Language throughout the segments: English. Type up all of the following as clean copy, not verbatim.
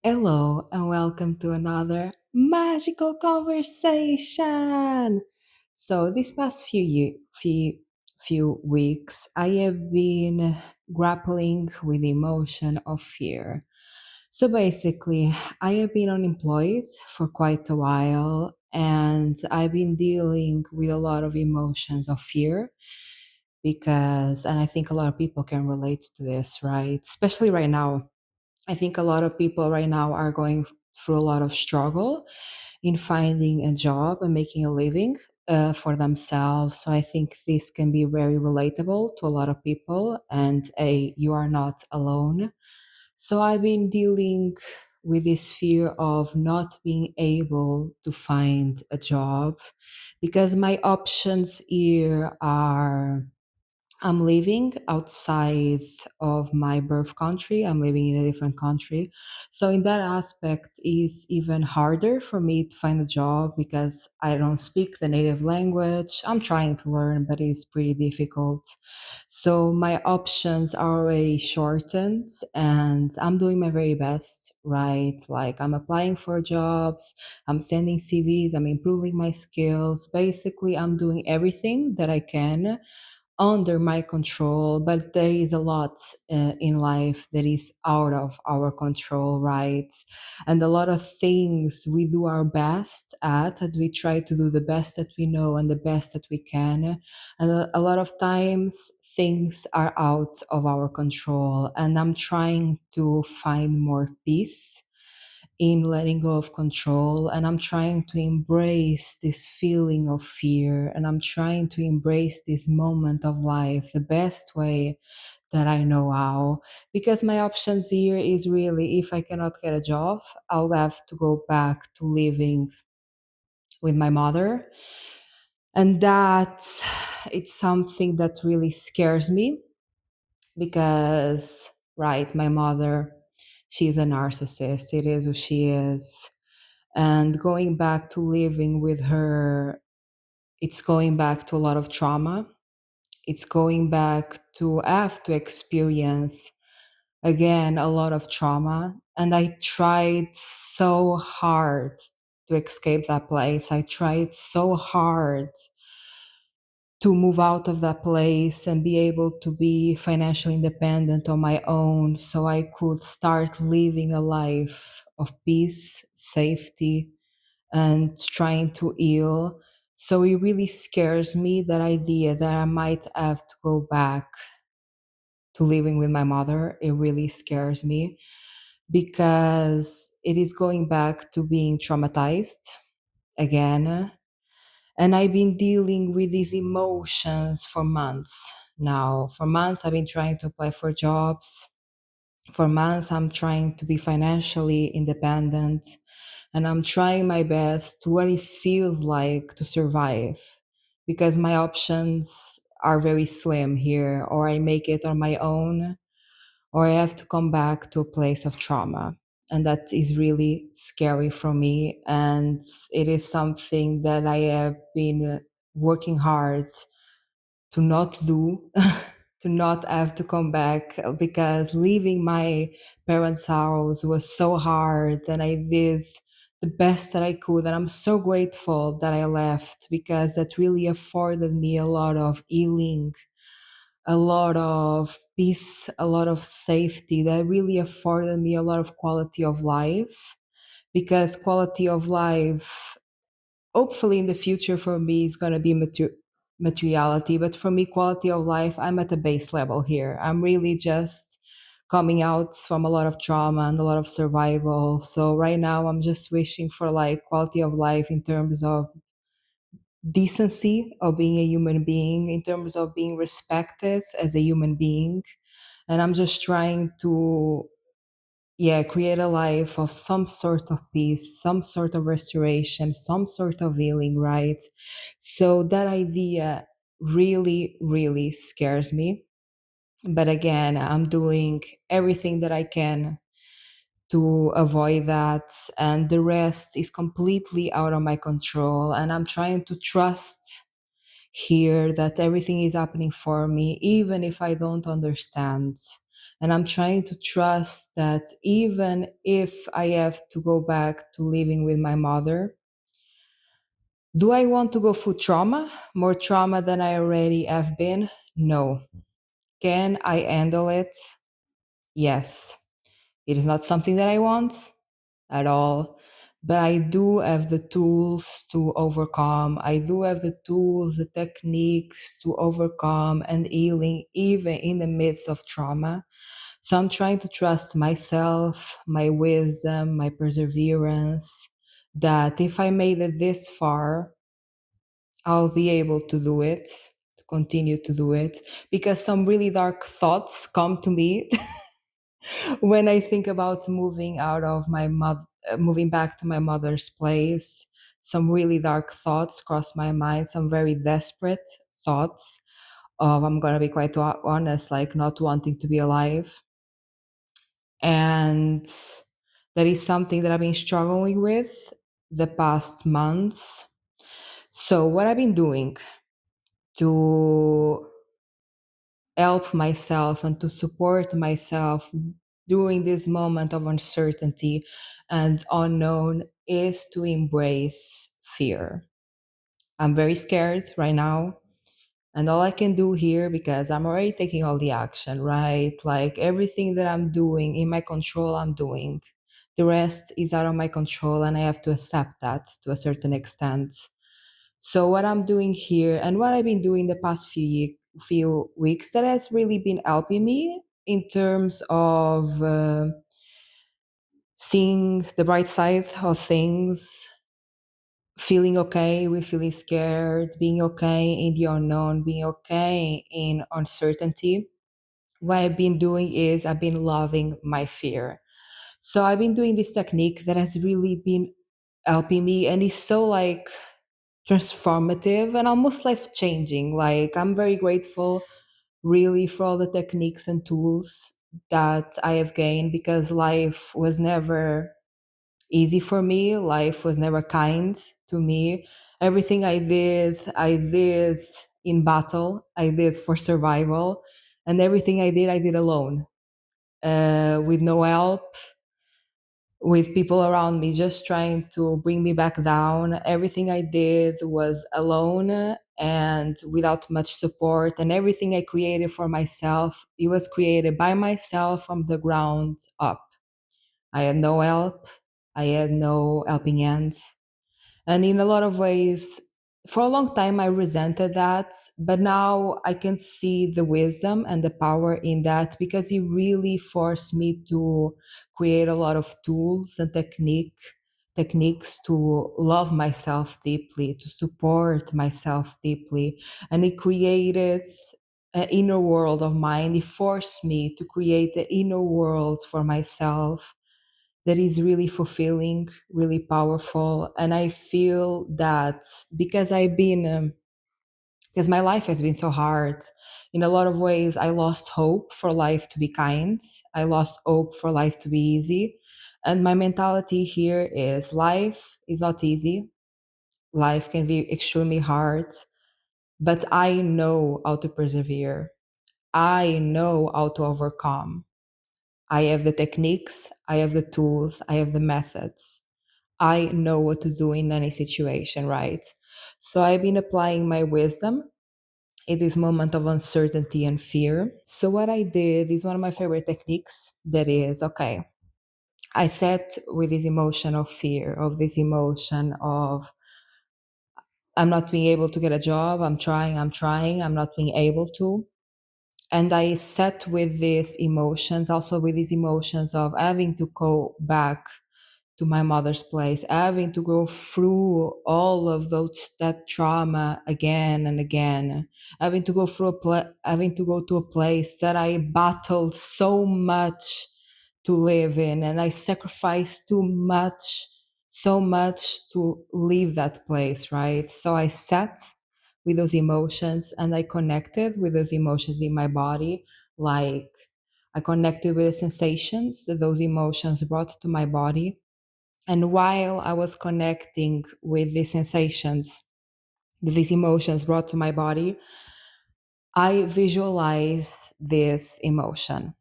Hello and welcome to another magical conversation. So this past few weeks, I have been grappling with the emotion of fear. So basically, I have been unemployed for quite a while, and I've been dealing with a lot of emotions of fear and I think a lot of people can relate to this, right? Especially right now, I think a lot of people right now are going through a lot of struggle in finding a job and making a living for themselves. So I think this can be very relatable to a lot of people, and you are not alone. So I've been dealing with this fear of not being able to find a job because my options here are I'm living outside of my birth country. I'm living in a different country. So in that aspect is even harder for me to find a job because I don't speak the native language. I'm trying to learn, but it's pretty difficult. So my options are already shortened and I'm doing my very best, right? Like I'm applying for jobs, I'm sending CVs, I'm improving my skills. Basically, I'm doing everything that I can under my control, but there is a lot in life that is out of our control, right? And a lot of things we do our best at, and we try to do the best that we know and the best that we can. And a lot of times things are out of our control. And I'm trying to find more peace in letting go of control, and I'm trying to embrace this feeling of fear, and I'm trying to embrace this moment of life the best way that I know how, because my options here is really, if I cannot get a job, I'll have to go back to living with my mother. And that it's something that really scares me because, right, my mother, she's a narcissist. It is who she is. And going back to living with her, it's going back to a lot of trauma. It's going back to have to experience again a lot of trauma. And I tried so hard to escape that place. I tried so hard to move out of that place and be able to be financially independent on my own so I could start living a life of peace, safety, and trying to heal. So it really scares me, that idea that I might have to go back to living with my mother. It really scares me because it is going back to being traumatized again. And I've been dealing with these emotions for months now. For months, I've been trying to apply for jobs. For months, I'm trying to be financially independent, and I'm trying my best to what it feels like to survive, because my options are very slim here. Or I make it on my own, or I have to come back to a place of trauma. And that is really scary for me. And it is something that I have been working hard to not do, to not have to come back, because leaving my parents' house was so hard, and I did the best that I could. And I'm so grateful that I left, because that really afforded me a lot of healing, a lot of peace, a lot of safety. That really afforded me a lot of quality of life, because quality of life, hopefully in the future for me, is going to be materiality. But for me, quality of life, I'm at the base level here. I'm really just coming out from a lot of trauma and a lot of survival. So right now I'm just wishing for like quality of life in terms of decency of being a human being, in terms of being respected as a human being. And I'm just trying to, yeah, create a life of some sort of peace, some sort of restoration, some sort of healing, right? So that idea really, really scares me. But again, I'm doing everything that I can to avoid that. And the rest is completely out of my control. And I'm trying to trust here that everything is happening for me, even if I don't understand. And I'm trying to trust that even if I have to go back to living with my mother, do I want to go through trauma, more trauma than I already have been? No. Can I handle it? Yes. It is not something that I want at all, but I do have the tools to overcome. I do have the tools, the techniques to overcome and healing, even in the midst of trauma. So I'm trying to trust myself, my wisdom, my perseverance, that if I made it this far, I'll be able to do it, to continue to do it, because some really dark thoughts come to me when I think about moving out of my mother, moving back to my mother's place. Some really dark thoughts cross my mind, some very desperate thoughts of, I'm gonna be quite honest, like not wanting to be alive. And that is something that I've been struggling with the past months. So what I've been doing to help myself and to support myself during this moment of uncertainty and unknown is to embrace fear. I'm very scared right now. And all I can do here, because I'm already taking all the action, right? Like everything that I'm doing in my control, I'm doing. The rest is out of my control, and I have to accept that to a certain extent. So what I'm doing here and what I've been doing the past few weeks that has really been helping me in terms of seeing the bright side of things, feeling okay with feeling scared, being okay in the unknown, being okay in uncertainty. What I've been doing is I've been loving my fear. So I've been doing this technique that has really been helping me, and it's so like transformative and almost life changing. Like I'm very grateful really for all the techniques and tools that I have gained, because life was never easy for me. Life was never kind to me. Everything I did in battle, I did for survival. And everything I did alone, with no help, with people around me just trying to bring me back down. Everything I did was alone and without much support. And everything I created for myself, it was created by myself from the ground up. I had no help. I had no helping hands. And in a lot of ways, for a long time, I resented that. But now I can see the wisdom and the power in that, because it really forced me to create a lot of tools and techniques to love myself deeply, to support myself deeply. And it created an inner world of mine. It forced me to create an inner world for myself that is really fulfilling, really powerful. And I feel that because because my life has been so hard, in a lot of ways, I lost hope for life to be kind. I lost hope for life to be easy. And my mentality here is life is not easy. Life can be extremely hard, but I know how to persevere. I know how to overcome. I have the techniques, I have the tools, I have the methods. I know what to do in any situation, right? So I've been applying my wisdom in this moment of uncertainty and fear. So what I did is one of my favorite techniques, that is, okay, I sat with this emotion of fear, of this emotion of I'm not being able to get a job, I'm not being able to. And I sat with these emotions, also with these emotions of having to go back to my mother's place, having to go through all of those that trauma again and again, having to go through having to go to a place that I battled so much to live in, and I sacrificed too much, so much to leave that place, right? So I sat with those emotions and I connected with those emotions in my body, like I connected with the sensations that those emotions brought to my body. And while I was connecting with the sensations that these emotions brought to my body, I visualized this emotion.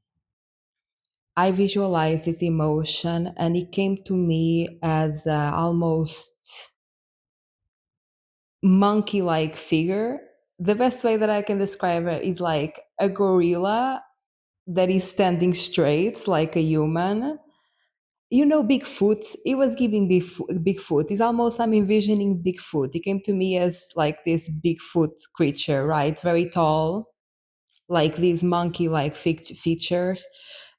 I visualized this emotion, and it came to me as almost monkey like figure. The best way that I can describe it is like a gorilla that is standing straight like a human. You know, Bigfoot. It was giving Bigfoot. It's almost, I'm envisioning Bigfoot. It came to me as like this Bigfoot creature, right? Very tall, like these monkey like features,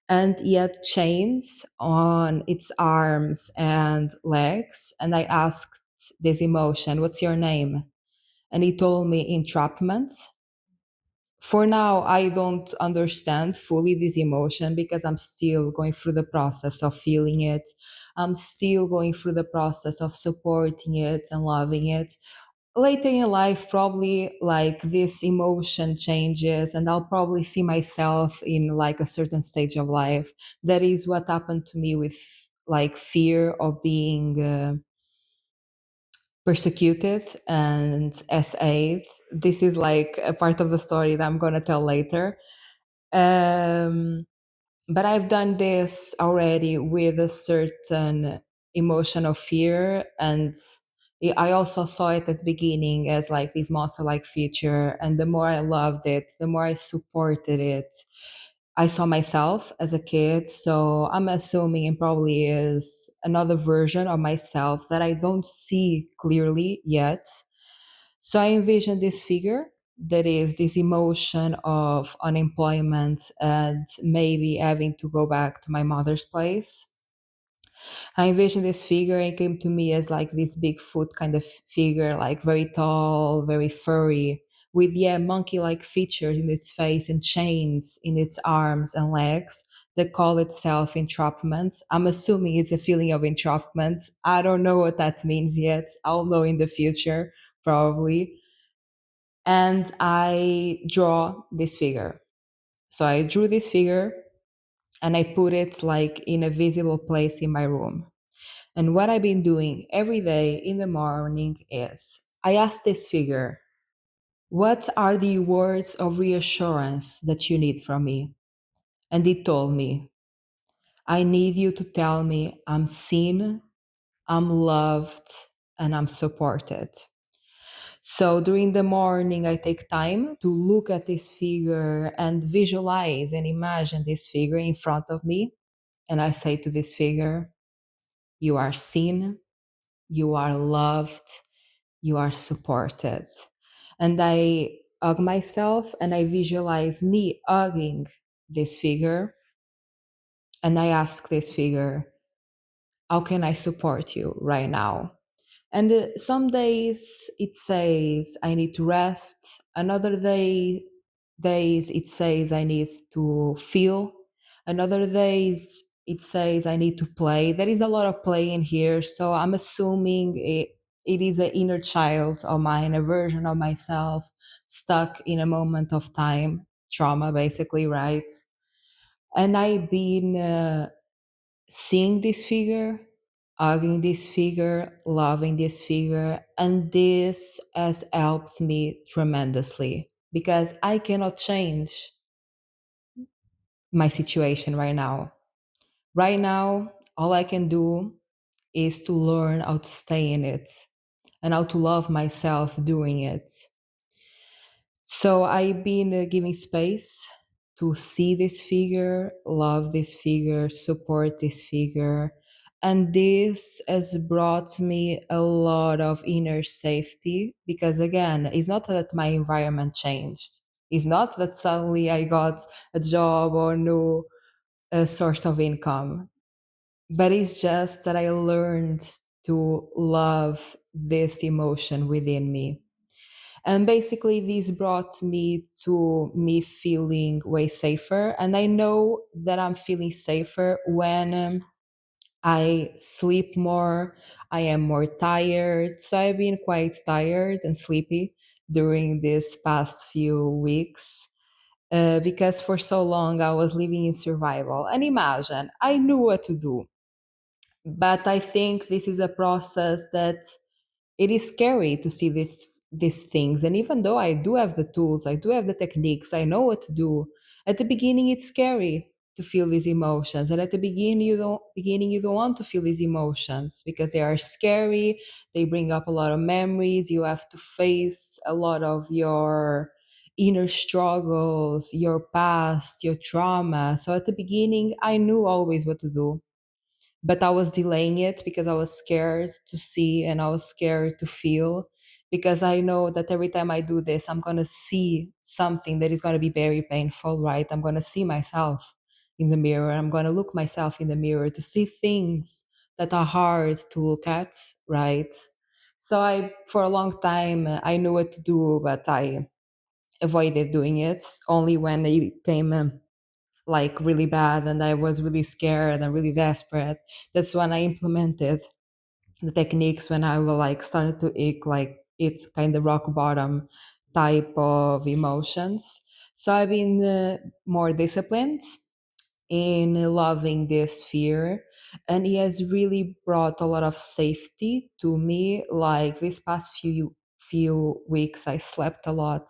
and yet chains on its arms and legs. And I asked this emotion, "What's your name?" And he told me, "Entrapment." For now, I don't understand fully this emotion because I'm still going through the process of feeling it. I'm still going through the process of supporting it and loving it. Later in life, probably like this emotion changes, and I'll probably see myself in like a certain stage of life. That is what happened to me with like fear of being persecuted and SA'd. This is like a part of the story that I'm going to tell later. Um, but I've done this already with a certain emotion of fear, and I also saw it at the beginning as like this monster like feature, and the more I loved it, the more I supported it. I saw myself as a kid, so I'm assuming it probably is another version of myself that I don't see clearly yet. So I envision this figure that is this emotion of unemployment and maybe having to go back to my mother's place. I envisioned this figure, and it came to me as like this Bigfoot kind of figure, like very tall, very furry, with yeah, monkey-like features in its face and chains in its arms and legs that call itself entrapment. I'm assuming it's a feeling of entrapment. I don't know what that means yet. I'll know in the future, probably. And I draw this figure. So I drew this figure and I put it like in a visible place in my room. And what I've been doing every day in the morning is I ask this figure, "What are the words of reassurance that you need from me?" And it told me, "I need you to tell me I'm seen, I'm loved, and I'm supported." So during the morning, I take time to look at this figure and visualize and imagine this figure in front of me. And I say to this figure, "You are seen, you are loved, you are supported." And I hug myself and I visualize me hugging this figure. And I ask this figure, "How can I support you right now?" And some days it says I need to rest. Another days it says I need to feel. Another days it says I need to play. There is a lot of play in here, so I'm assuming it is an inner child of mine, a version of myself stuck in a moment of time, trauma basically, right? And I've been seeing this figure, hugging this figure, loving this figure, and this has helped me tremendously because I cannot change my situation right now. Right now, all I can do is to learn how to stay in it and how to love myself doing it. So I've been giving space to see this figure, love this figure, support this figure. And this has brought me a lot of inner safety because, again, it's not that my environment changed. It's not that suddenly I got a job or new source of income, but it's just that I learned to love this emotion within me. And basically, this brought me to me feeling way safer. And I know that I'm feeling safer when I sleep more, I am more tired. So I've been quite tired and sleepy during this past few weeks. Because for so long I was living in survival. And imagine, I knew what to do. But I think this is a process that it is scary to see these things. And even though I do have the tools, I do have the techniques, I know what to do, at the beginning it's scary. to feel these emotions. And at the beginning you don't want to feel these emotions because they are scary. They bring up a lot of memories. You have to face a lot of your inner struggles, your past, your trauma. So at the beginning I knew always what to do, but I was delaying it because I was scared to see and I was scared to feel, because I know that every time I do this, I'm going to see something that is going to be very painful, right? I'm going to see myself in the mirror. I'm going to look myself in the mirror to see things that are hard to look at, right? So for a long time, I knew what to do, but I avoided doing it. Only when it became like really bad and I was really scared and really desperate, that's when I implemented the techniques, when I will like started to ache like it's kind of rock bottom type of emotions. So I've been more disciplined in loving this fear, and he has really brought a lot of safety to me. Like this past few weeks I slept a lot.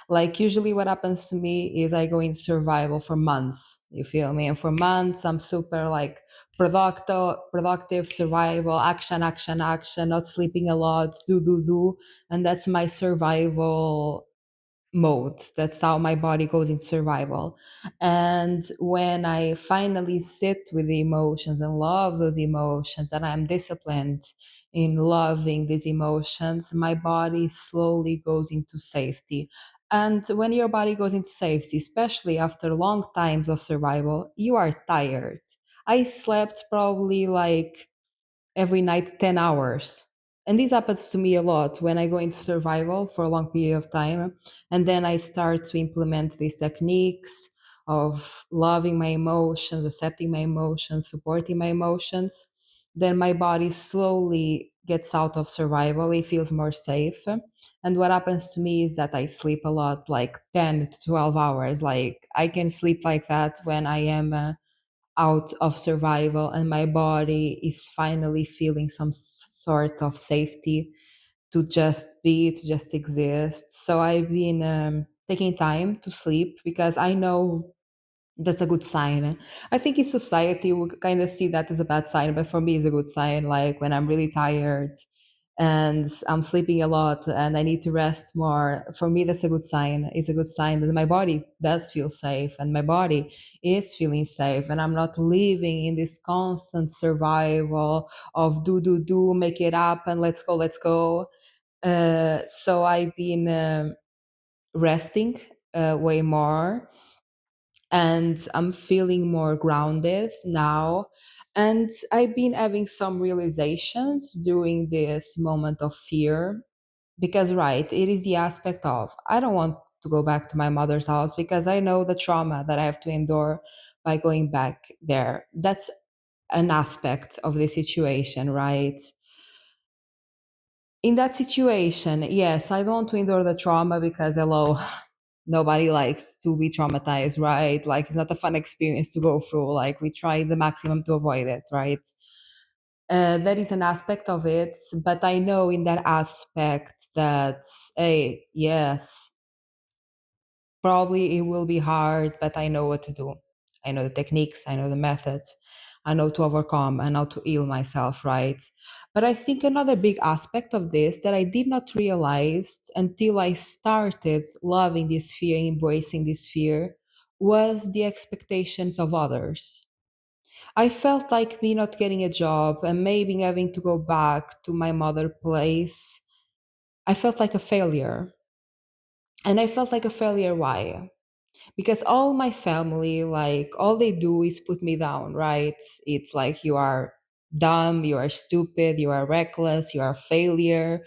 Like usually what happens to me is I go in survival for months, you feel me, and for months I'm super like productive survival, action action action, not sleeping a lot, do, and that's my survival mode. That's how my body goes into survival. And when I finally sit with the emotions and love those emotions, and I'm disciplined in loving these emotions, my body slowly goes into safety. And when your body goes into safety, especially after long times of survival, you are tired. I slept probably like every night 10 hours. And this happens to me a lot when I go into survival for a long period of time. And then I start to implement these techniques of loving my emotions, accepting my emotions, supporting my emotions. Then my body slowly gets out of survival. It feels more safe. And what happens to me is that I sleep a lot, like 10 to 12 hours. Like I can sleep like that when I am out of survival and my body is finally feeling some sort of safety to just be, to just exist. So I've been taking time to sleep because I know that's a good sign. I think in society we kind of see that as a bad sign, but for me it's a good sign. Like when I'm really tired and I'm sleeping a lot and I need to rest more, for me that's a good sign. It's a good sign that my body does feel safe and my body is feeling safe, and I'm not living in this constant survival of do, make it up and let's go. So I've been resting way more, and I'm feeling more grounded now. And I've been having some realizations during this moment of fear, because, right, it is the aspect of I don't want to go back to my mother's house because I know the trauma that I have to endure by going back there. That's an aspect of the situation, right? In that situation, yes, I don't want to endure the trauma because, hello, nobody likes to be traumatized, right? Like, it's not a fun experience to go through. Like, we try the maximum to avoid it, right? That is an aspect of it. But I know in that aspect that, hey, yes, probably it will be hard, but I know what to do. I know the techniques, I know the methods, I know to overcome and how to heal myself, right? But I think another big aspect of this that I did not realize until I started loving this fear, embracing this fear, was the expectations of others. I felt like me not getting a job and maybe having to go back to my mother place. I felt like a failure. And I felt like a failure. Why? Because all my family, like, all they do is put me down, right? It's like, you are dumb, you are stupid, you are reckless, you are a failure,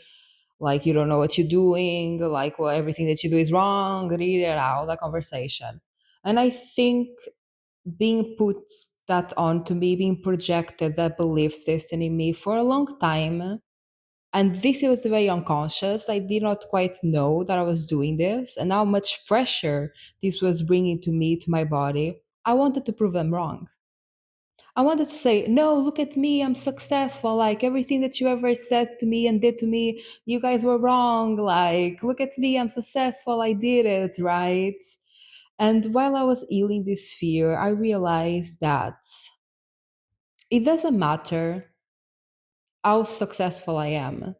like you don't know what you're doing, like, well, everything that you do is wrong, read it out, that conversation. And I think being put that on to me, being projected that belief system in me for a long time, and this was very unconscious. I did not quite know that I was doing this and how much pressure this was bringing to me, to my body. I wanted to prove them wrong. I wanted to say, no, look at me, I'm successful. Like, everything that you ever said to me and did to me, you guys were wrong. Like, look at me, I'm successful, I did it, right? And while I was healing this fear, I realized that it doesn't matter how successful I am.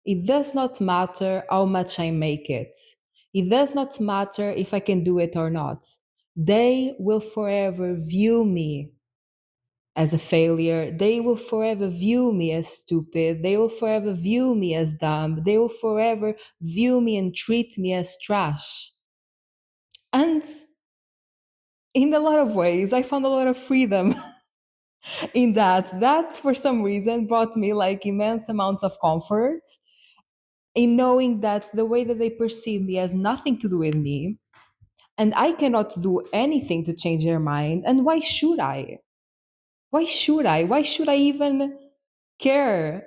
It does not matter how much I make it. It does not matter if I can do it or not. They will forever view me as a failure. They will forever view me as stupid. They will forever view me as dumb. They will forever view me and treat me as trash. And in a lot of ways, I found a lot of freedom in that. That, for some reason, brought me like immense amounts of comfort in knowing that the way that they perceive me has nothing to do with me. And I cannot do anything to change their mind. And why should I? Why should I? Why should I even care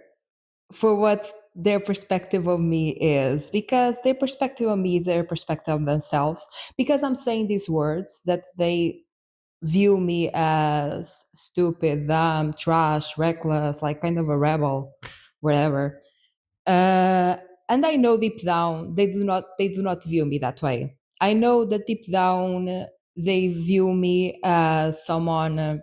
for what their perspective of me is? Because their perspective of me is their perspective of themselves. Because I'm saying these words that they view me as stupid, dumb, trash, reckless, like kind of a rebel, whatever. Uh, and I know deep down they do not view me that way. I know that deep down they view me as someone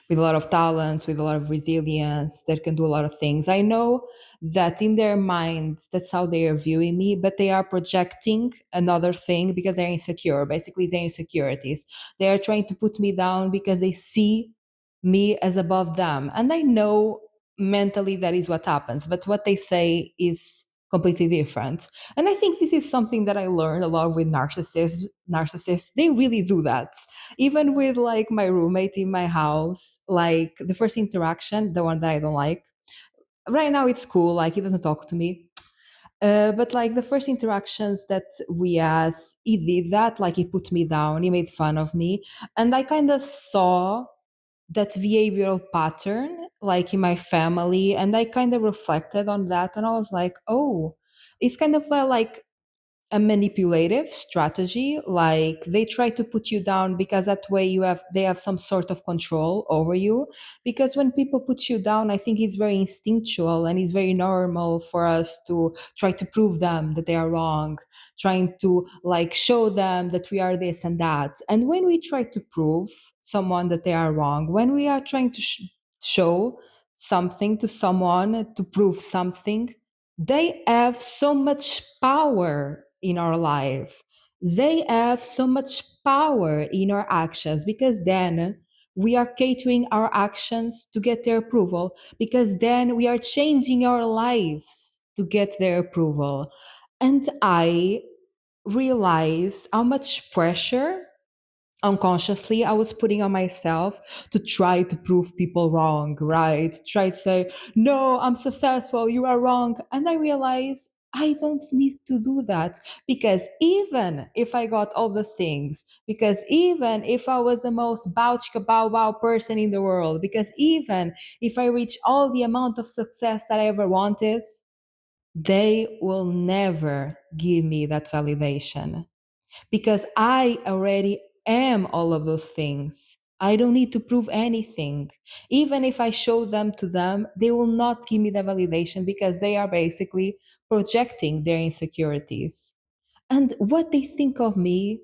with a lot of talent, with a lot of resilience, that can do a lot of things. I know that in their minds, that's how they are viewing me, but they are projecting another thing because they're insecure. Basically, their insecurities. They are trying to put me down because they see me as above them. And I know mentally that is what happens, but what they say is completely different. And I think this is something that I learned a lot with narcissists. Narcissists, they really do that. Even with like my roommate in my house, like the first interaction, the one that I don't like, right now it's cool, like he doesn't talk to me. But like the first interactions that we had, he did that, like he put me down, he made fun of me. And I kind of saw that behavioral pattern like in my family, and I kind of reflected on that, and I was like, oh, it's kind of like a manipulative strategy. Like they try to put you down because that way they have some sort of control over you. Because when people put you down, I think it's very instinctual and it's very normal for us to try to prove them that they are wrong, trying to like show them that we are this and that. And when we try to prove someone that they are wrong, when we are trying to show something to someone, to prove something, they have so much power in our life. They have so much power in our actions, because then we are catering our actions to get their approval, because then we are changing our lives to get their approval. And I realize how much pressure unconsciously I was putting on myself to try to prove people wrong, right? Try to say, no, I'm successful, you are wrong. And I realized I don't need to do that, because even if I got all the things, because even if I was the most bauchka bow wow person in the world, because even if I reach all the amount of success that I ever wanted, they will never give me that validation, because I already am all of those things. I don't need to prove anything. Even if I show them to them, they will not give me the validation, because they are basically projecting their insecurities. And what they think of me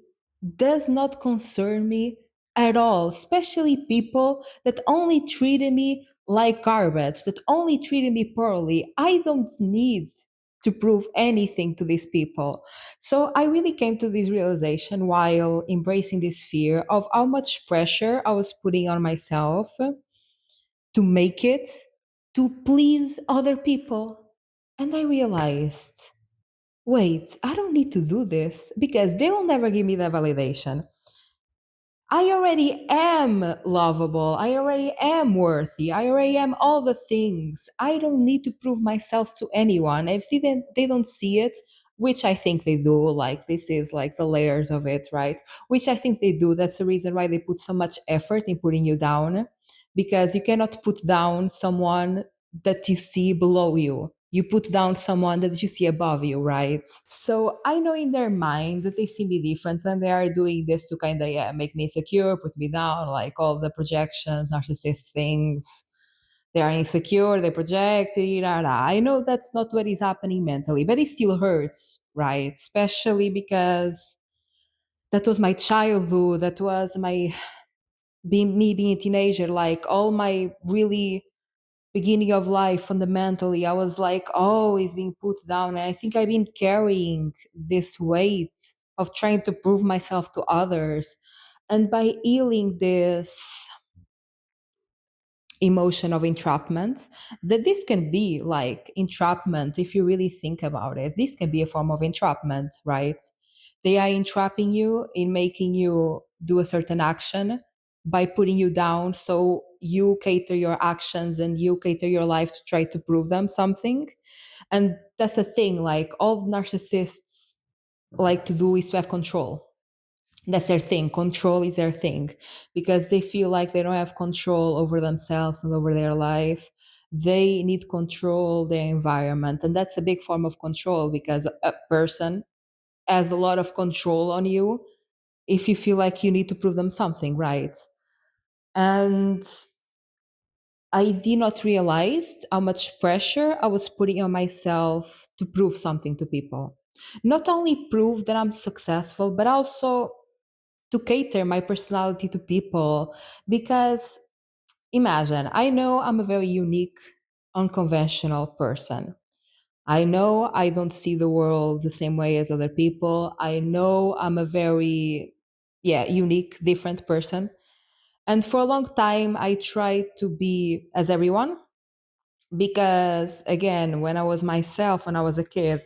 does not concern me at all, especially people that only treated me like garbage, that only treated me poorly. I don't need to prove anything to these people. So I really came to this realization while embracing this fear of how much pressure I was putting on myself to make it, to please other people. And I realized, wait, I don't need to do this because they will never give me that validation. I already am lovable. I already am worthy. I already am all the things. I don't need to prove myself to anyone. If they don't see it, which I think they do, like this is like the layers of it, right? Which I think they do. That's the reason why they put so much effort in putting you down, because you cannot put down someone that you see below you. You put down someone that you see above you, right? So I know in their mind that they see me different, and they are doing this to kind of, yeah, make me insecure, put me down, like all the projections, narcissist things. They are insecure, they project, da, da. I know that's not what is happening mentally, but it still hurts, right? Especially because that was my childhood, that was my being me being a teenager, like all my really beginning of life fundamentally, I was like always being put down. And I think I've been carrying this weight of trying to prove myself to others. And by healing this emotion of entrapment, that this can be like entrapment, if you really think about it, this can be a form of entrapment, right? They are entrapping you in making you do a certain action by putting you down, so you cater your actions and you cater your life to try to prove them something. And that's the thing, like all narcissists like to do is to have control. That's their thing. Control is their thing, because they feel like they don't have control over themselves and over their life. They need control their environment, and that's a big form of control, because a person has a lot of control on you if you feel like you need to prove them something, right? And I did not realize how much pressure I was putting on myself to prove something to people. Not only prove that I'm successful, but also to cater my personality to people. Because imagine, I know I'm a very unique, unconventional person. I know I don't see the world the same way as other people. I know I'm a very, yeah, unique, different person. And for a long time, I tried to be as everyone, because again, when I was myself, when I was a kid,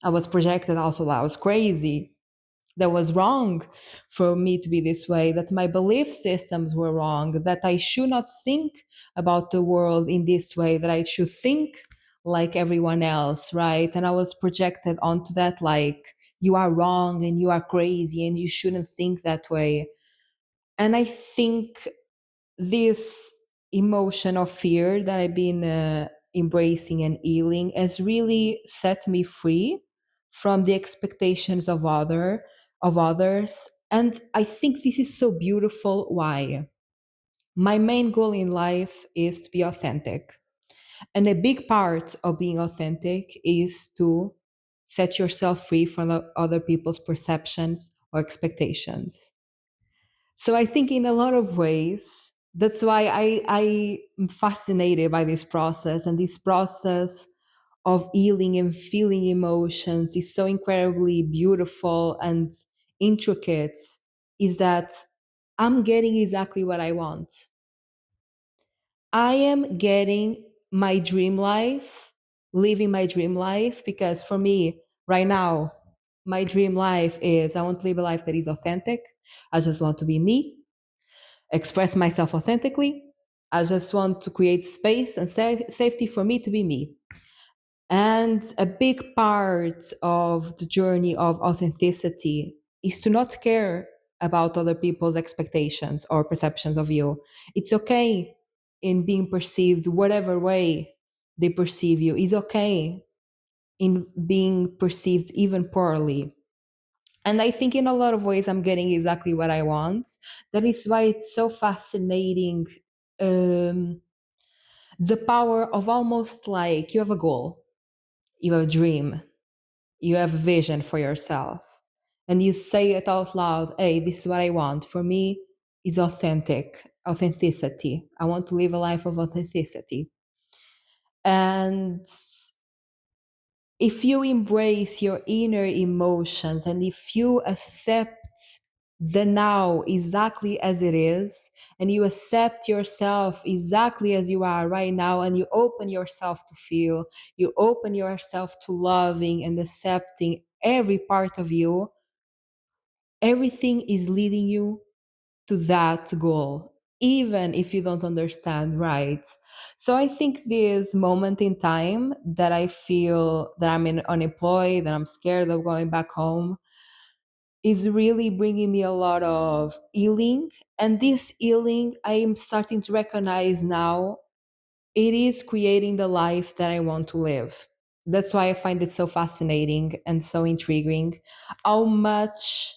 I was projected also that I was crazy, that was wrong for me to be this way, that my belief systems were wrong, that I should not think about the world in this way, that I should think like everyone else, right? And I was projected onto that, like, you are wrong and you are crazy and you shouldn't think that way. And I think this emotion of fear that I've been embracing and healing has really set me free from the expectations of others. And I think this is so beautiful. Why? My main goal in life is to be authentic. And a big part of being authentic is to set yourself free from other people's perceptions or expectations. So I think in a lot of ways, that's why I am fascinated by this process, and this process of healing and feeling emotions is so incredibly beautiful and intricate, is that I'm getting exactly what I want. I am getting my dream life, living my dream life, because for me right now, my dream life is I want to live a life that is authentic. I just want to be me, express myself authentically. I just want to create space and safety for me to be me. And a big part of the journey of authenticity is to not care about other people's expectations or perceptions of you. It's okay in being perceived whatever way they perceive you. It's okay in being perceived even poorly. And I think in a lot of ways, I'm getting exactly what I want. That is why it's so fascinating. Um, the power of almost like you have a goal, you have a dream, you have a vision for yourself, and you say it out loud. Hey, this is what I want. For me, is authenticity. I want to live a life of authenticity. And if you embrace your inner emotions and if you accept the now exactly as it is, and you accept yourself exactly as you are right now, and you open yourself to feel, you open yourself to loving and accepting every part of you, everything is leading you to that goal, even if you don't understand, right? So I think this moment in time that I feel that unemployed, that I'm scared of going back home, is really bringing me a lot of healing. And this healing, I am starting to recognize now, it is creating the life that I want to live. That's why I find it so fascinating and so intriguing how much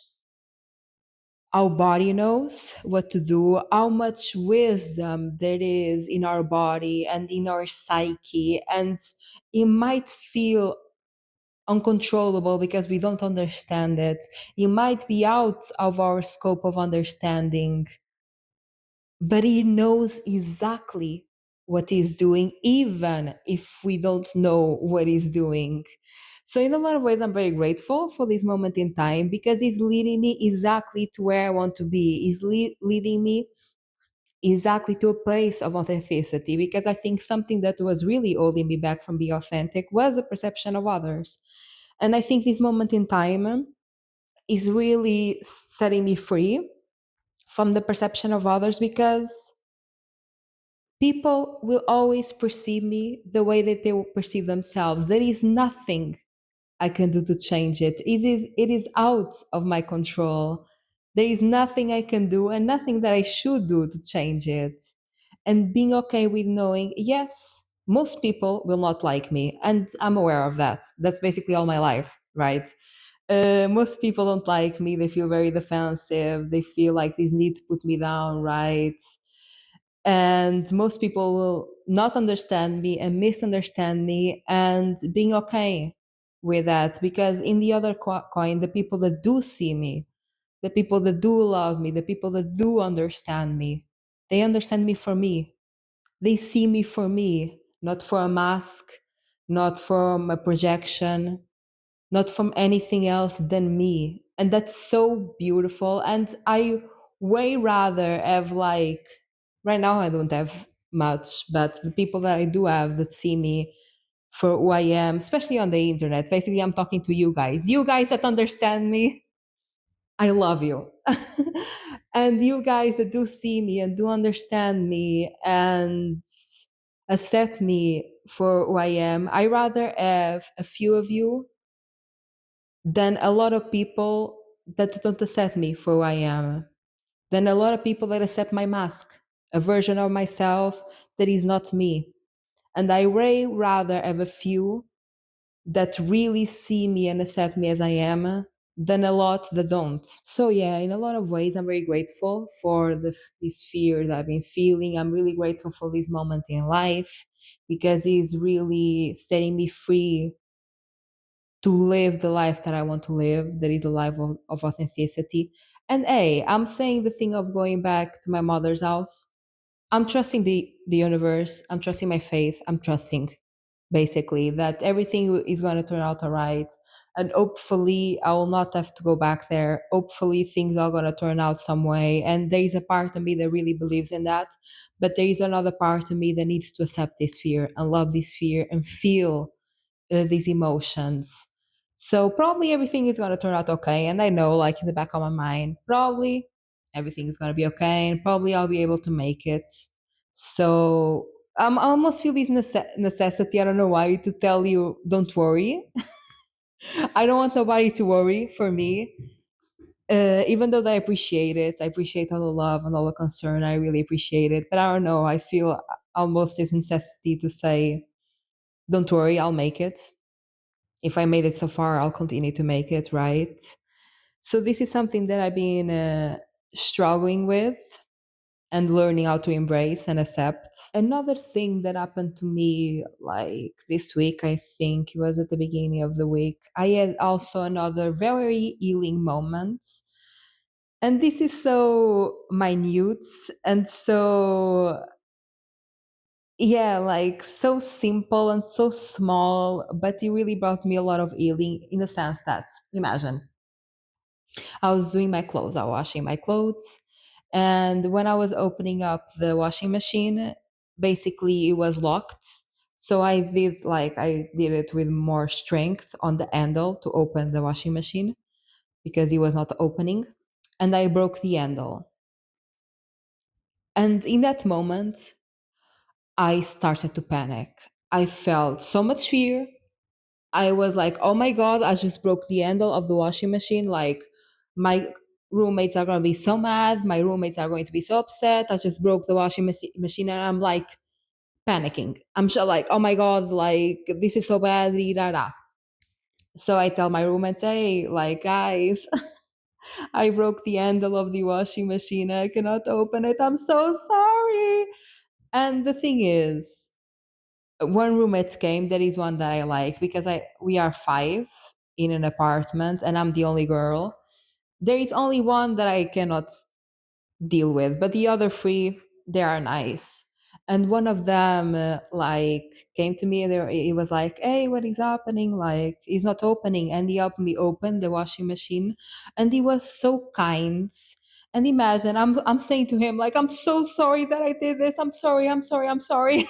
our body knows what to do, how much wisdom there is in our body and in our psyche. And it might feel uncontrollable because we don't understand it. It might be out of our scope of understanding, but he knows exactly what he's doing, even if we don't know what he's doing. So, in a lot of ways, I'm very grateful for this moment in time because he's leading me exactly to where I want to be. He's leading me exactly to a place of authenticity because I think something that was really holding me back from being authentic was the perception of others. And I think this moment in time is really setting me free from the perception of others because people will always perceive me the way that they will perceive themselves. There is nothing I can do to change it. It is out of my control. There is nothing I can do and nothing that I should do to change it. And being okay with knowing, yes, most people will not like me. And I'm aware of that. That's basically all my life, right? Most people don't like me. They feel very defensive. They feel like they need to put me down, right? And most people will not understand me and misunderstand me, and being okay with that, because in the other coin, the people that do see me, the people that do love me, the people that do understand me, they understand me for me. They see me for me, not for a mask, not from a projection, not from anything else than me. And that's so beautiful. And I way rather have, like, right now I don't have much, but the people that I do have that see me for who I am, especially on the internet, basically I'm talking to you guys that understand me. I love you. And you guys that do see me and do understand me and accept me for who I am. I rather have a few of you than a lot of people that don't accept me for who I am, than a lot of people that accept my mask, a version of myself that is not me. And I way rather have a few that really see me and accept me as I am than a lot that don't. So yeah, in a lot of ways, I'm very grateful for this fear that I've been feeling. I'm really grateful for this moment in life because it's really setting me free to live the life that I want to live, that is a life of authenticity. And hey, I'm saying the thing of going back to my mother's house. I'm trusting the universe. I'm trusting my faith. I'm trusting basically that everything is going to turn out all right. And hopefully I will not have to go back there. Hopefully things are going to turn out some way. And there is a part of me that really believes in that. But there is another part of me that needs to accept this fear and love this fear and feel these emotions. So probably everything is going to turn out okay. And I know, like in the back of my mind, probably everything is going to be okay, and probably I'll be able to make it. So I almost feel this necessity. I don't know why, to tell you, don't worry. I don't want nobody to worry for me. Even though I appreciate it, I appreciate all the love and all the concern. I really appreciate it. But I don't know. I feel almost this necessity to say, don't worry, I'll make it. If I made it so far, I'll continue to make it, right? So this is something that I've been struggling with and learning how to embrace and accept. Another thing that happened to me, like this week, I think it was at the beginning of the week, I had also another very healing moment. And this is so minute and so, yeah, like so simple and so small, but it really brought me a lot of healing in the sense that, imagine, I was doing my clothes, I was washing my clothes. And when I was opening up the washing machine, basically it was locked. So I did it with more strength on the handle to open the washing machine because it was not opening. And I broke the handle. And in that moment, I started to panic. I felt so much fear. I was like, oh my God, I just broke the handle of the washing machine. Like, my roommates are going to be so mad. My roommates are going to be so upset. I just broke the washing machine, and I'm like panicking. I'm sure, like, oh my God, like, this is so bad. Da, da. So I tell my roommates, hey, like, guys, I broke the handle of the washing machine. I cannot open it. I'm so sorry. And the thing is, one roommate came. That is one that I like because I we are five in an apartment and I'm the only girl. There is only one that I cannot deal with, but the other three, they are nice. And one of them like came to me and he was like, hey, what is happening, like it's not opening, and he helped me open the washing machine, and he was so kind. And imagine I'm saying to him like, I'm so sorry that I did this, I'm sorry, I'm sorry, I'm sorry.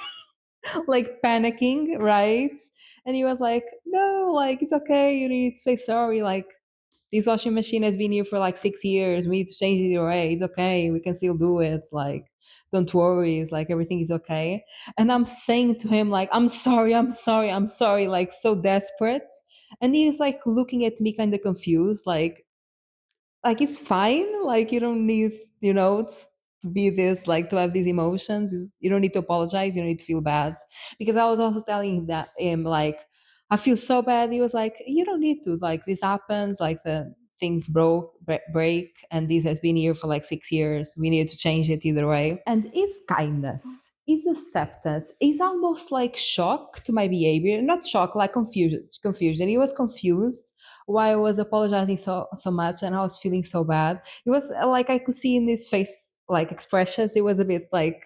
Like panicking, right? And he was like, no, like it's okay, you need to say sorry, like this washing machine has been here for like 6 years. We need to change it away. It's okay. We can still do it. Like, don't worry. It's like everything is okay. And I'm saying to him, like, I'm sorry, I'm sorry, I'm sorry, like so desperate. And he's like looking at me kind of confused, like it's fine, like you don't need, to be this, like to have these emotions. You don't need to apologize, you don't need to feel bad. Because I was also telling him like, I feel so bad. He was like, you don't need to, like this happens, like the things break, and this has been here for like 6 years, we need to change it either way. And it's kindness, it's acceptance, it's almost like shock to my behavior, not shock, like confusion. He was confused why I was apologizing so much and I was feeling so bad. It was like I could see in his face like expressions. It was a bit like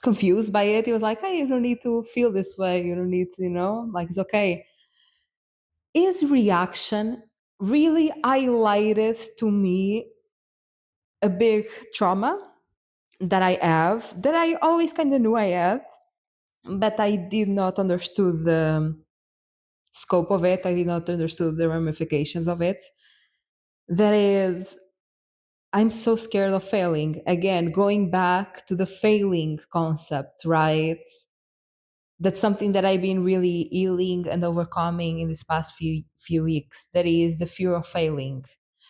confused by it. He was like, "Hey, you don't need to feel this way. You don't need to, like it's okay." His reaction really highlighted to me a big trauma that I have, that I always kind of knew I had, but I did not understood the scope of it. I did not understood the ramifications of it. That is, I'm so scared of failing. Again, going back to the failing concept, right? That's something that I've been really healing and overcoming in this past few weeks. That is the fear of failing.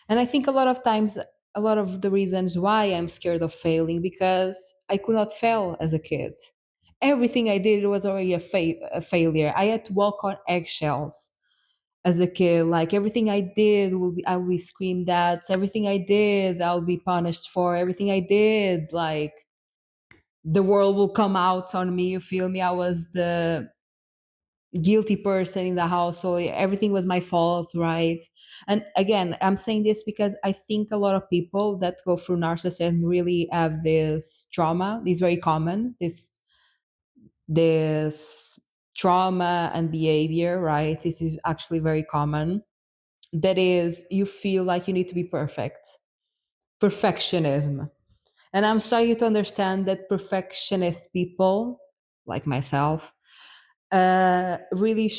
And I think a lot of times, a lot of the reasons why I'm scared of failing, because I could not fail as a kid. Everything I did was already a failure. I had to walk on eggshells as a kid. Like everything I did I will be screamed at. Everything I did, I'll be punished for. Everything I did, like the world will come out on me. You feel me? I was the guilty person in the house, so everything was my fault, right? And again, I'm saying this because I think a lot of people that go through narcissism really have this trauma. This is very common. This trauma and behavior, right? This is actually very common. That is, you feel like you need to be perfect. Perfectionism. And I'm starting to understand that perfectionist people, like myself, really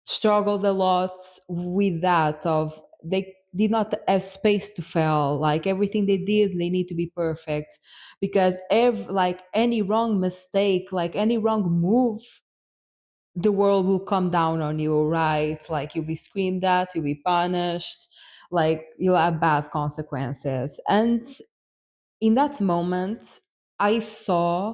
struggled a lot with that of they did not have space to fail. Like everything they did, they need to be perfect, because like any wrong mistake, like any wrong move, the world will come down on you, right? Like you'll be screamed at, you'll be punished, like you'll have bad consequences. And in that moment, I saw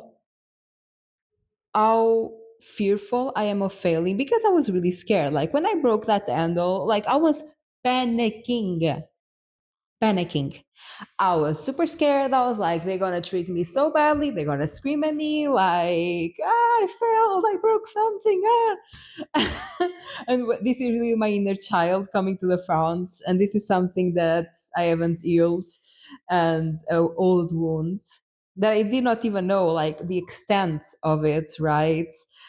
how fearful I am of failing, because I was really scared. Like when I broke that handle, like I was panicking, panicking. I was super scared. I was like, they're gonna treat me so badly. They're gonna scream at me like, I failed, I broke something. And this is really my inner child coming to the front. And this is something that I haven't healed, and old wounds that I did not even know, like the extent of it, right?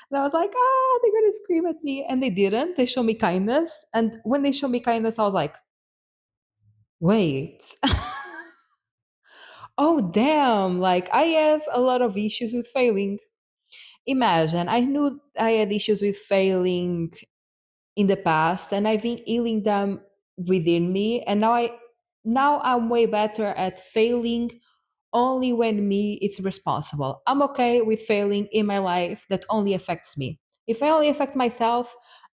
And I was like, they're gonna scream at me. And they didn't. They show me kindness. And when they show me kindness, I was like, wait. Oh, damn. Like, I have a lot of issues with failing. Imagine, I knew I had issues with failing in the past, and I've been healing them within me. And now I'm way better at failing only when me it's responsible. I'm okay with failing in my life that only affects me. If I only affect myself,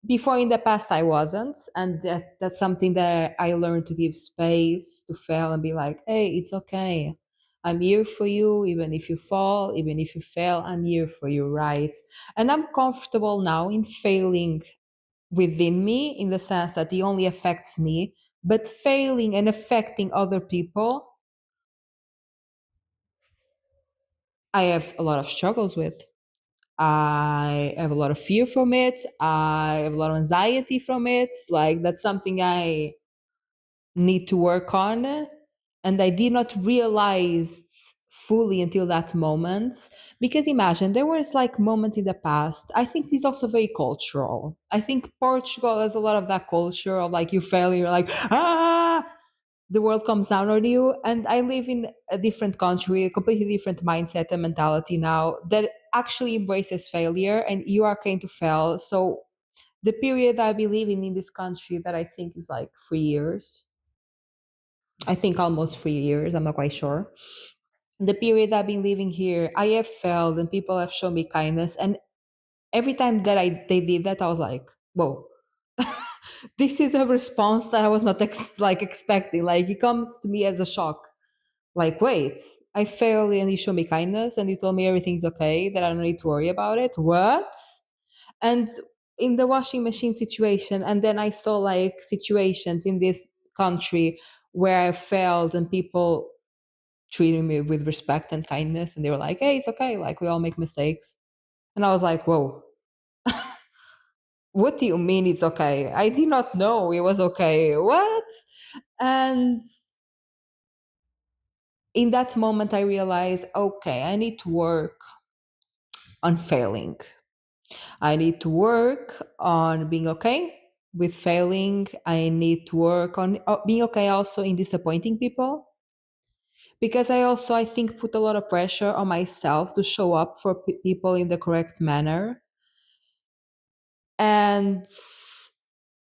before in the past I wasn't, and that's something that I learned to give space to fail and be like, hey, it's okay. I'm here for you, even if you fall, even if you fail, I'm here for you, right? And I'm comfortable now in failing within me, in the sense that it only affects me, but failing and affecting other people, I have a lot of struggles with. I have a lot of fear from it. I have a lot of anxiety from it. Like, that's something I need to work on. And I did not realize fully until that moment. Because imagine, there was like moments in the past. I think this is also very cultural. I think Portugal has a lot of that culture of like you fail, you're like, the world comes down on you. And I live in a different country, a completely different mindset and mentality now that actually embraces failure, and you are going to fail. So the period I've been living in this country, that I think is like 3 years, I think almost 3 years, I'm not quite sure. The period I've been living here, I have failed and people have shown me kindness. And every time that they did that, I was like, whoa, this is a response that I was not like expecting. Like, it comes to me as a shock. Like, wait, I failed and you show me kindness and you told me everything's okay, that I don't need to worry about it. What? And in the washing machine situation, and then I saw like situations in this country where I failed and people treated me with respect and kindness, and they were like, hey, it's okay, like we all make mistakes. And I was like, whoa, what do you mean it's okay? I did not know it was okay. What? And in that moment I realized, okay, I need to work on failing. I need to work on being okay with failing. I need to work on being okay also in disappointing people, because I also, I think, put a lot of pressure on myself to show up for people in the correct manner. And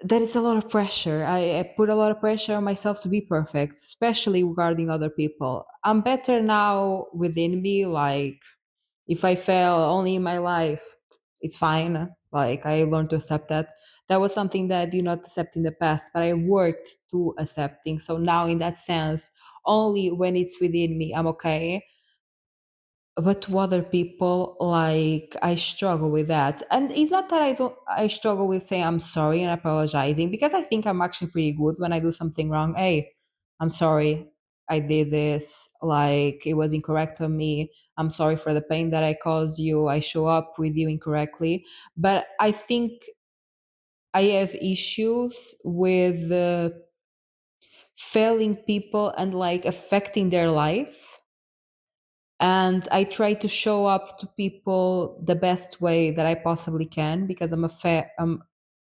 that is a lot of pressure. I put a lot of pressure on myself to be perfect, especially regarding other people. I'm better now within me. Like, if I fail only in my life, it's fine. Like, I learned to accept that. That was something that I did not accept in the past, but I worked to accepting. So now, in that sense, only when it's within me, I'm okay. But to other people, like, I struggle with that. And it's not that I struggle with saying I'm sorry and apologizing, because I think I'm actually pretty good when I do something wrong. Hey, I'm sorry, I did this, like, it was incorrect of me. I'm sorry for the pain that I caused you. I show up with you incorrectly. But I think I have issues with failing people and like affecting their life, and I try to show up to people the best way that I possibly can, because I'm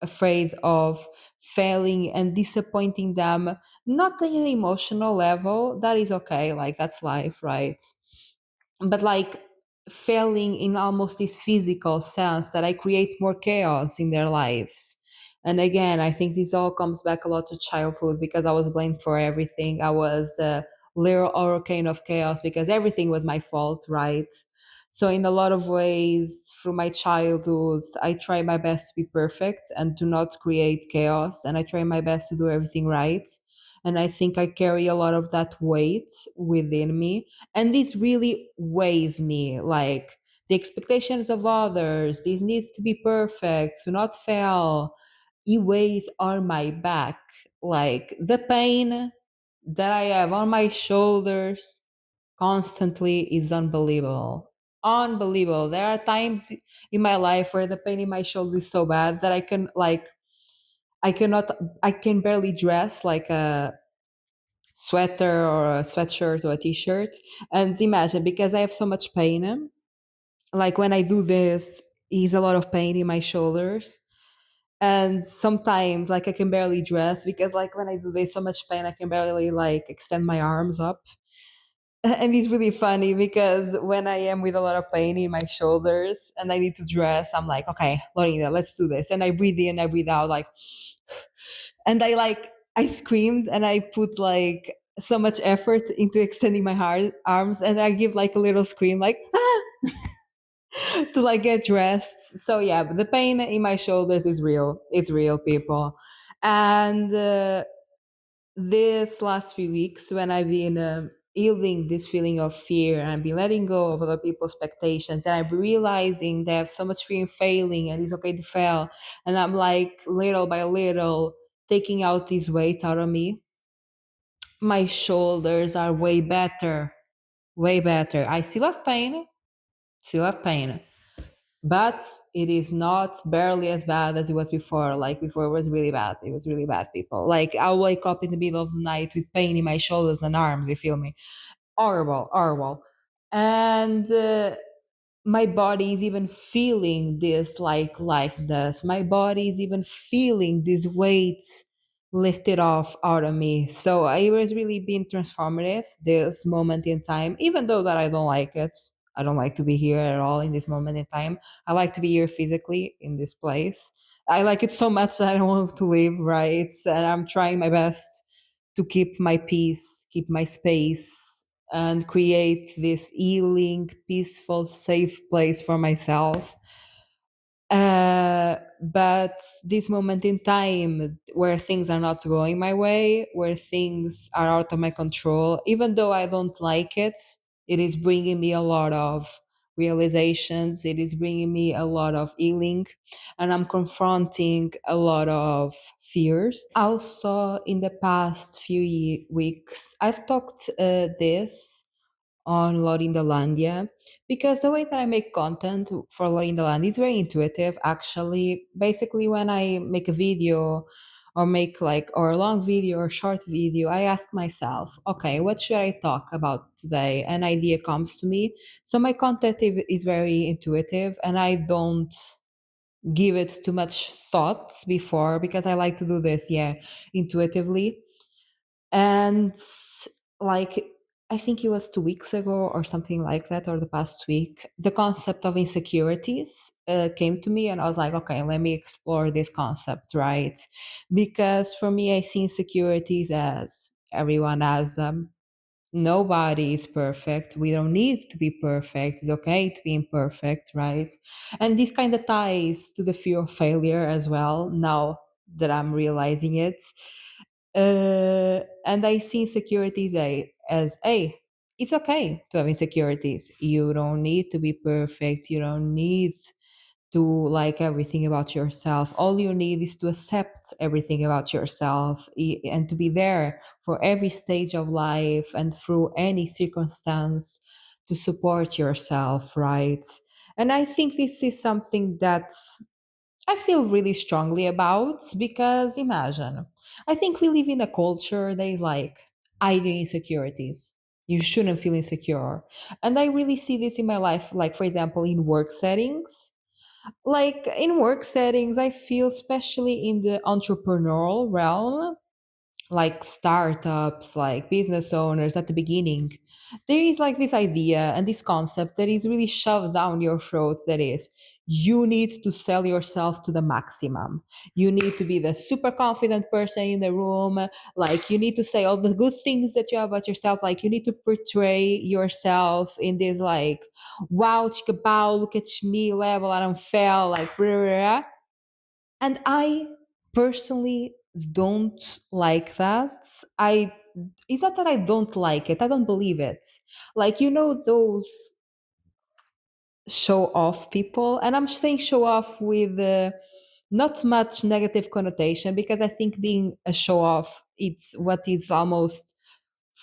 afraid of failing and disappointing them, not in an emotional level. That is okay, like, that's life, right? But like, failing in almost this physical sense, that I create more chaos in their lives. And again, I think this all comes back a lot to childhood, because I was blamed for everything. I was a little hurricane of chaos because everything was my fault, right? So in a lot of ways, through my childhood, I try my best to be perfect and do not create chaos, and I try my best to do everything right. And I think I carry a lot of that weight within me, and this really weighs me. Like, the expectations of others, this need to be perfect, to not fail, it weighs on my back. Like, the pain that I have on my shoulders constantly is unbelievable. Unbelievable. There are times in my life where the pain in my shoulder is so bad that I cannot, I can barely dress like a sweater or a sweatshirt or a t-shirt. And imagine, because I have so much pain, like when I do this, is a lot of pain in my shoulders. And sometimes, like, I can barely dress, because like when I do this, so much pain, I can barely like extend my arms up. And it's really funny, because when I am with a lot of pain in my shoulders and I need to dress, I'm like, okay, Laurinda, let's do this. And I breathe in, I breathe out, like, and I screamed and I put like so much effort into extending my arms, and I give like a little scream, like, ah, to like get dressed. So yeah, but the pain in my shoulders is real. It's real, people. And this last few weeks, when I've been healing this feeling of fear, and I've been letting go of other people's expectations, and I'm realizing they have so much fear in failing and it's okay to fail, and I'm like, little by little, taking out this weight out of me, my shoulders are way better, way better. I still have pain, still have pain, but it is not barely as bad as it was before. Like before, it was really bad. It was really bad, people. Like I'll wake up in the middle of the night with pain in my shoulders and arms. You feel me? Horrible, horrible. And my body is even feeling this like this. My body is even feeling this weight lifted off out of me. So it was really been transformative, this moment in time, even though that I don't like it. I don't like to be here at all in this moment in time. I like to be here physically in this place. I like it so much that I don't want to leave, right? And I'm trying my best to keep my peace, keep my space, and create this healing, peaceful, safe place for myself. But this moment in time where things are not going my way, where things are out of my control, even though I don't like it, it is bringing me a lot of realizations. It is bringing me a lot of healing, and I'm confronting a lot of fears. Also, in the past few weeks, I've talked this on Laurinda Landia, because the way that I make content for Laurinda Landia is very intuitive. Actually, basically, when I make a video or make like or a long video or short video, I ask myself, okay, what should I talk about today? An idea comes to me. So my content is very intuitive, and I don't give it too much thoughts before, because I like to do this, yeah, intuitively. And like, I think it was 2 weeks ago or something like that, or the past week, the concept of insecurities came to me, and I was like, okay, let me explore this concept, right? Because for me, I see insecurities as everyone has them. Nobody is perfect. We don't need to be perfect. It's okay to be imperfect, right? And this kind of ties to the fear of failure as well, now that I'm realizing it. And I see insecurities as, hey, it's okay to have insecurities. You don't need to be perfect. You don't need to like everything about yourself. All you need is to accept everything about yourself, and to be there for every stage of life and through any circumstance to support yourself, right? And I think this is something that I feel really strongly about, because imagine, I think we live in a culture that is like hiding insecurities. You shouldn't feel insecure. And I really see this in my life, like, for example, in work settings. Like in work settings, I feel, especially in the entrepreneurial realm, like startups, like business owners at the beginning, there is like this idea and this concept that is really shoved down your throat, that is, you need to sell yourself to the maximum. You need to be the super confident person in the room. Like you need to say all the good things that you have about yourself. Like you need to portray yourself in this like, wow, chica bow, look at me level, I don't fail, like blah, blah, blah. And I personally don't like that. I It's not that I don't like it, I don't believe it. Like, you know, those show off people, and I'm saying show off with not much negative connotation, because I think being a show off, it's what is almost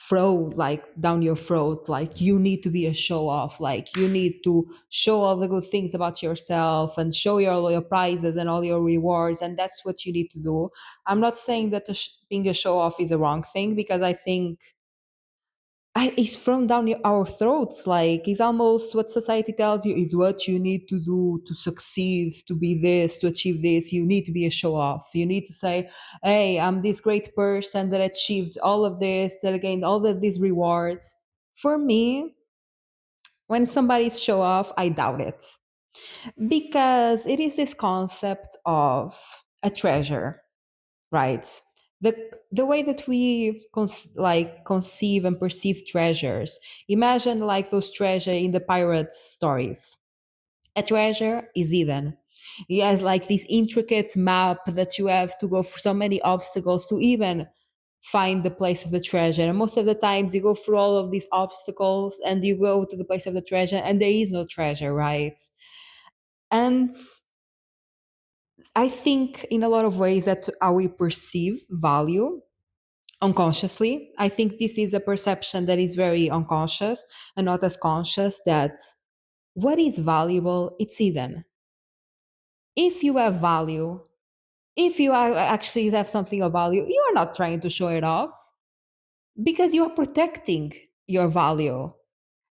throw like down your throat, like you need to be a show off, like you need to show all the good things about yourself and show all your prizes and all your rewards, and that's what you need to do. I'm not saying that being a show off is a wrong thing, because I think it's thrown down our throats. Like it's almost what society tells you is what you need to do to succeed, to be this, to achieve this. You need to be a show off. You need to say, hey, I'm this great person that achieved all of this, that gained all of these rewards. For me, when somebody's show off, I doubt it, because it is this concept of a treasure, right? The way that we conceive and perceive treasures. Imagine like those treasure in the pirates stories. A treasure is hidden. It has like this intricate map that you have to go through so many obstacles to even find the place of the treasure. And most of the times you go through all of these obstacles and you go to the place of the treasure and there is no treasure, right? And I think in a lot of ways that how we perceive value unconsciously. I think this is a perception that is very unconscious and not as conscious, that what is valuable, it's hidden. If you have value, if you actually have something of value, you are not trying to show it off because you are protecting your value.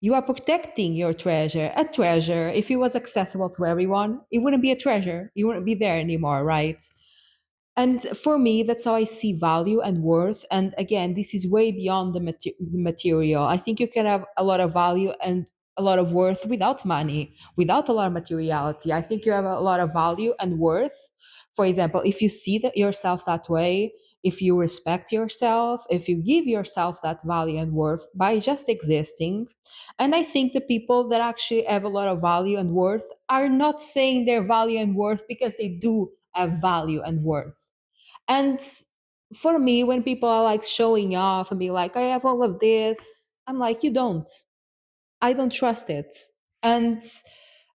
You are protecting your treasure. A treasure, if it was accessible to everyone, it wouldn't be a treasure. It wouldn't be there anymore, right? And for me, that's how I see value and worth. And again, this is way beyond the material. I think you can have a lot of value and a lot of worth without money, without a lot of materiality. I think you have a lot of value and worth. For example, if you see that yourself that way, if you respect yourself, if you give yourself that value and worth by just existing. And I think the people that actually have a lot of value and worth are not saying their value and worth because they do have value and worth. And for me, when people are like showing off and be like, I have all of this, I'm like, you don't. I don't trust it. And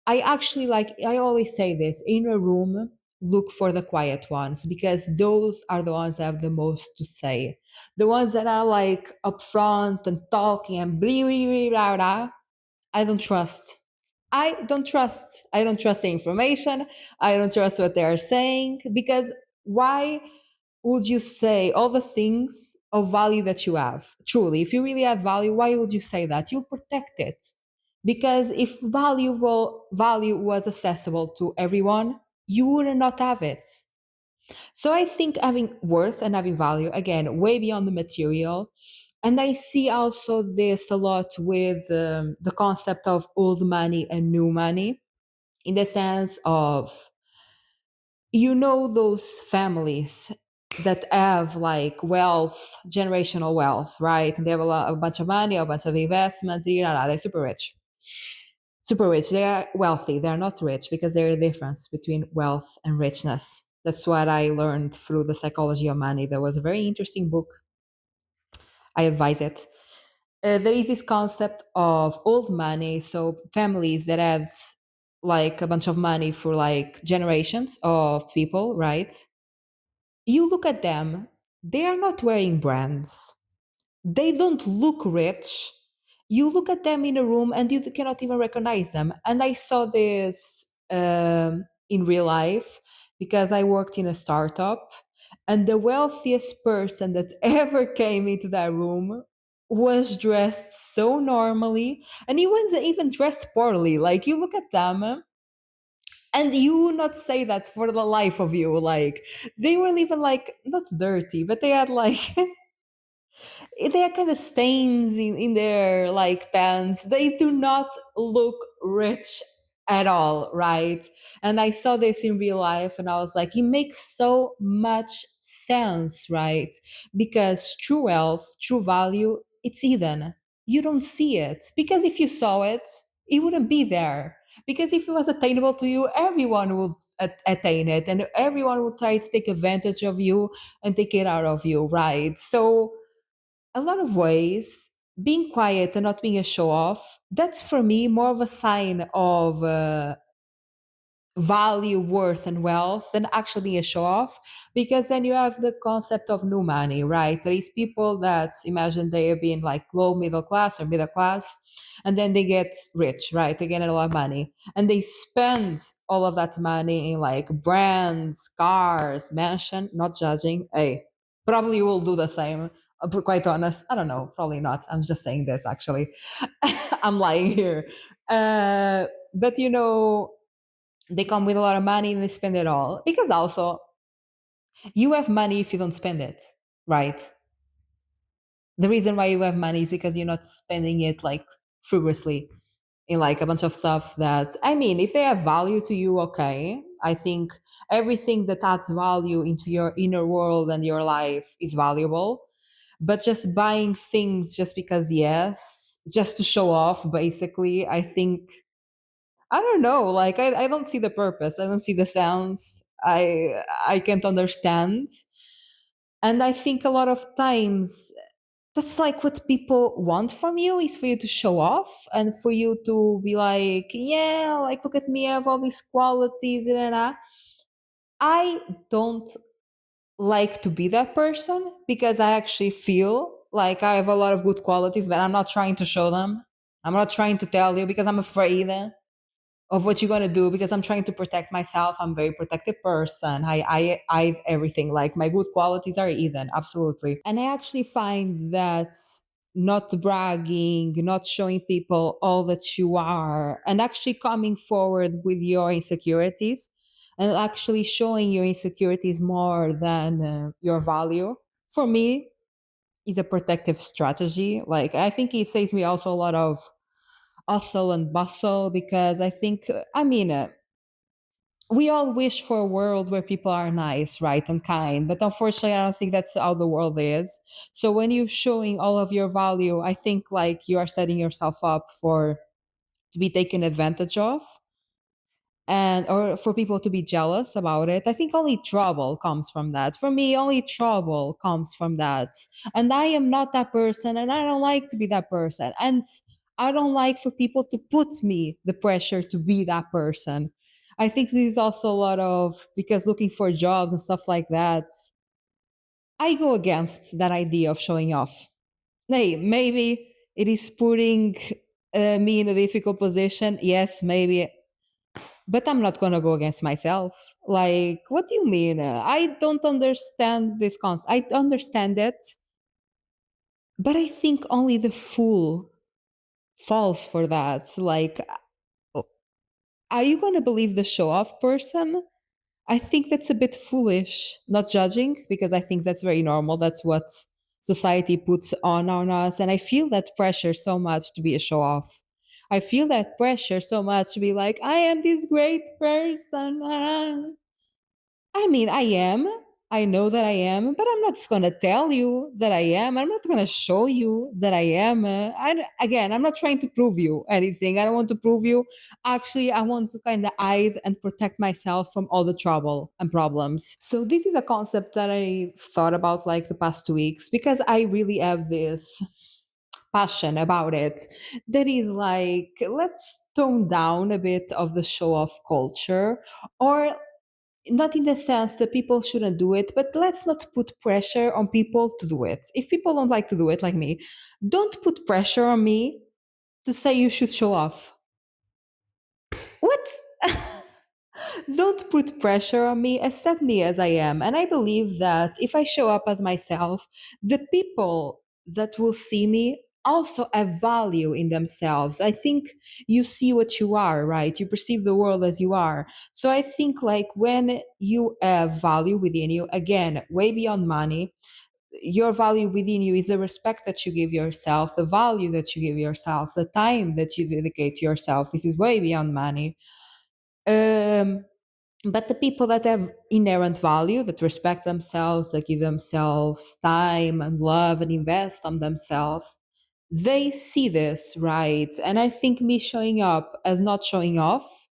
I actually like, I always say this in a room, look for the quiet ones because those are the ones that have the most to say. The ones that are like upfront and talking and blah, blah, blah, blah, blah, I don't trust. I don't trust. I don't trust the information. I don't trust what they are saying because why would you say all the things of value that you have? Truly, if you really have value, why would you say that? You'll protect it. Because if value was accessible to everyone, you would not have it. So I think having worth and having value, again, way beyond the material. And I see also this a lot with the concept of old money and new money in the sense of, those families that have like wealth, generational wealth, right? And they have a bunch of money, a bunch of investments, they're super rich. Super rich. They are wealthy. They're not rich because there's a difference between wealth and richness. That's what I learned through the psychology of money. There was a very interesting book. I advise it. There is this concept of old money. So families that had like a bunch of money for like generations of people, right? You look at them, they are not wearing brands. They don't look rich. You look at them in a room and you cannot even recognize them. And I saw this in real life because I worked in a startup, and the wealthiest person that ever came into that room was dressed so normally, and he wasn't even dressed poorly. Like you look at them and you would not say that for the life of you. Like they weren't even like not dirty, but they had like they are kind of stains in their like pants. They do not look rich at all, right? And I saw this in real life and I was like, it makes so much sense, right? Because true wealth, true value, it's hidden. You don't see it. Because if you saw it, it wouldn't be there. Because if it was attainable to you, everyone would attain it and everyone would try to take advantage of you and take it out of you, right? So a lot of ways, being quiet and not being a show off, that's for me more of a sign of value, worth, and wealth than actually being a show off. Because then you have the concept of new money, right? There is people that imagine they have been like low middle class or middle class, and then they get rich, right? They get a lot of money and they spend all of that money in like brands, cars, mansion, not judging. Hey, probably will do the same. I'll be quite honest. I don't know. Probably not. I'm just saying this actually. I'm lying here. But they come with a lot of money and they spend it all because also you have money if you don't spend it, right? The reason why you have money is because you're not spending it like frivolously in like a bunch of stuff that, I mean, if they have value to you, okay. I think everything that adds value into your inner world and your life is valuable. But just buying things just because, yes, just to show off, basically, I think, I don't know, like I don't see the purpose. I don't see the sounds. I can't understand. And I think a lot of times that's like what people want from you is for you to show off and for you to be like, yeah, like look at me, I have all these qualities. And I don't like to be that person because I actually feel like I have a lot of good qualities, but I'm not trying to show them. I'm not trying to tell you because I'm afraid of what you're gonna do because I'm trying to protect myself. I'm a very protective person. I everything like my good qualities are hidden, absolutely. And I actually find that not bragging, not showing people all that you are, and actually coming forward with your insecurities, and actually showing your insecurities more than your value. For me, is a protective strategy. Like I think it saves me also a lot of hustle and bustle because I think, we all wish for a world where people are nice, right, and kind. But unfortunately, I don't think that's how the world is. So when you're showing all of your value, I think like you are setting yourself up for to be taken advantage of and or for people to be jealous about it. I think only trouble comes from that. For me, only trouble comes from that. And I am not that person, and I don't like to be that person. And I don't like for people to put me the pressure to be that person. I think there's also a lot of because looking for jobs and stuff like that, I go against that idea of showing off. Hey, maybe it is putting me in a difficult position. Yes, maybe, but I'm not gonna go against myself. Like, what do you mean? I don't understand this concept. I understand it, but I think only the fool falls for that. Like, are you gonna believe the show off person? I think that's a bit foolish. Not judging, because I think that's very normal. That's what society puts on us. And I feel that pressure so much to be a show off. I feel that pressure so much to be like, I am this great person. I mean, I am. I know that I am, but I'm not just going to tell you that I am. I'm not going to show you that I am. Again, I'm not trying to prove you anything. I don't want to prove you. Actually, I want to kind of hide and protect myself from all the trouble and problems. So this is a concept that I thought about like the past 2 weeks because I really have this passion about it that is like, let's tone down a bit of the show off culture, or not in the sense that people shouldn't do it, but let's not put pressure on people to do it. If people don't like to do it, like me, don't put pressure on me to say you should show off. What? Don't put pressure on me. Accept me as I am. And I believe that if I show up as myself, the people that will see me also have value in themselves. I think you see what you are, right? You perceive the world as you are. So I think like when you have value within you, again, way beyond money, your value within you is the respect that you give yourself, the value that you give yourself, the time that you dedicate to yourself. This is way beyond money. Um, but the people that have inherent value, that respect themselves, that give themselves time and love and invest on themselves, they see this, right? And I think me showing up as not showing off,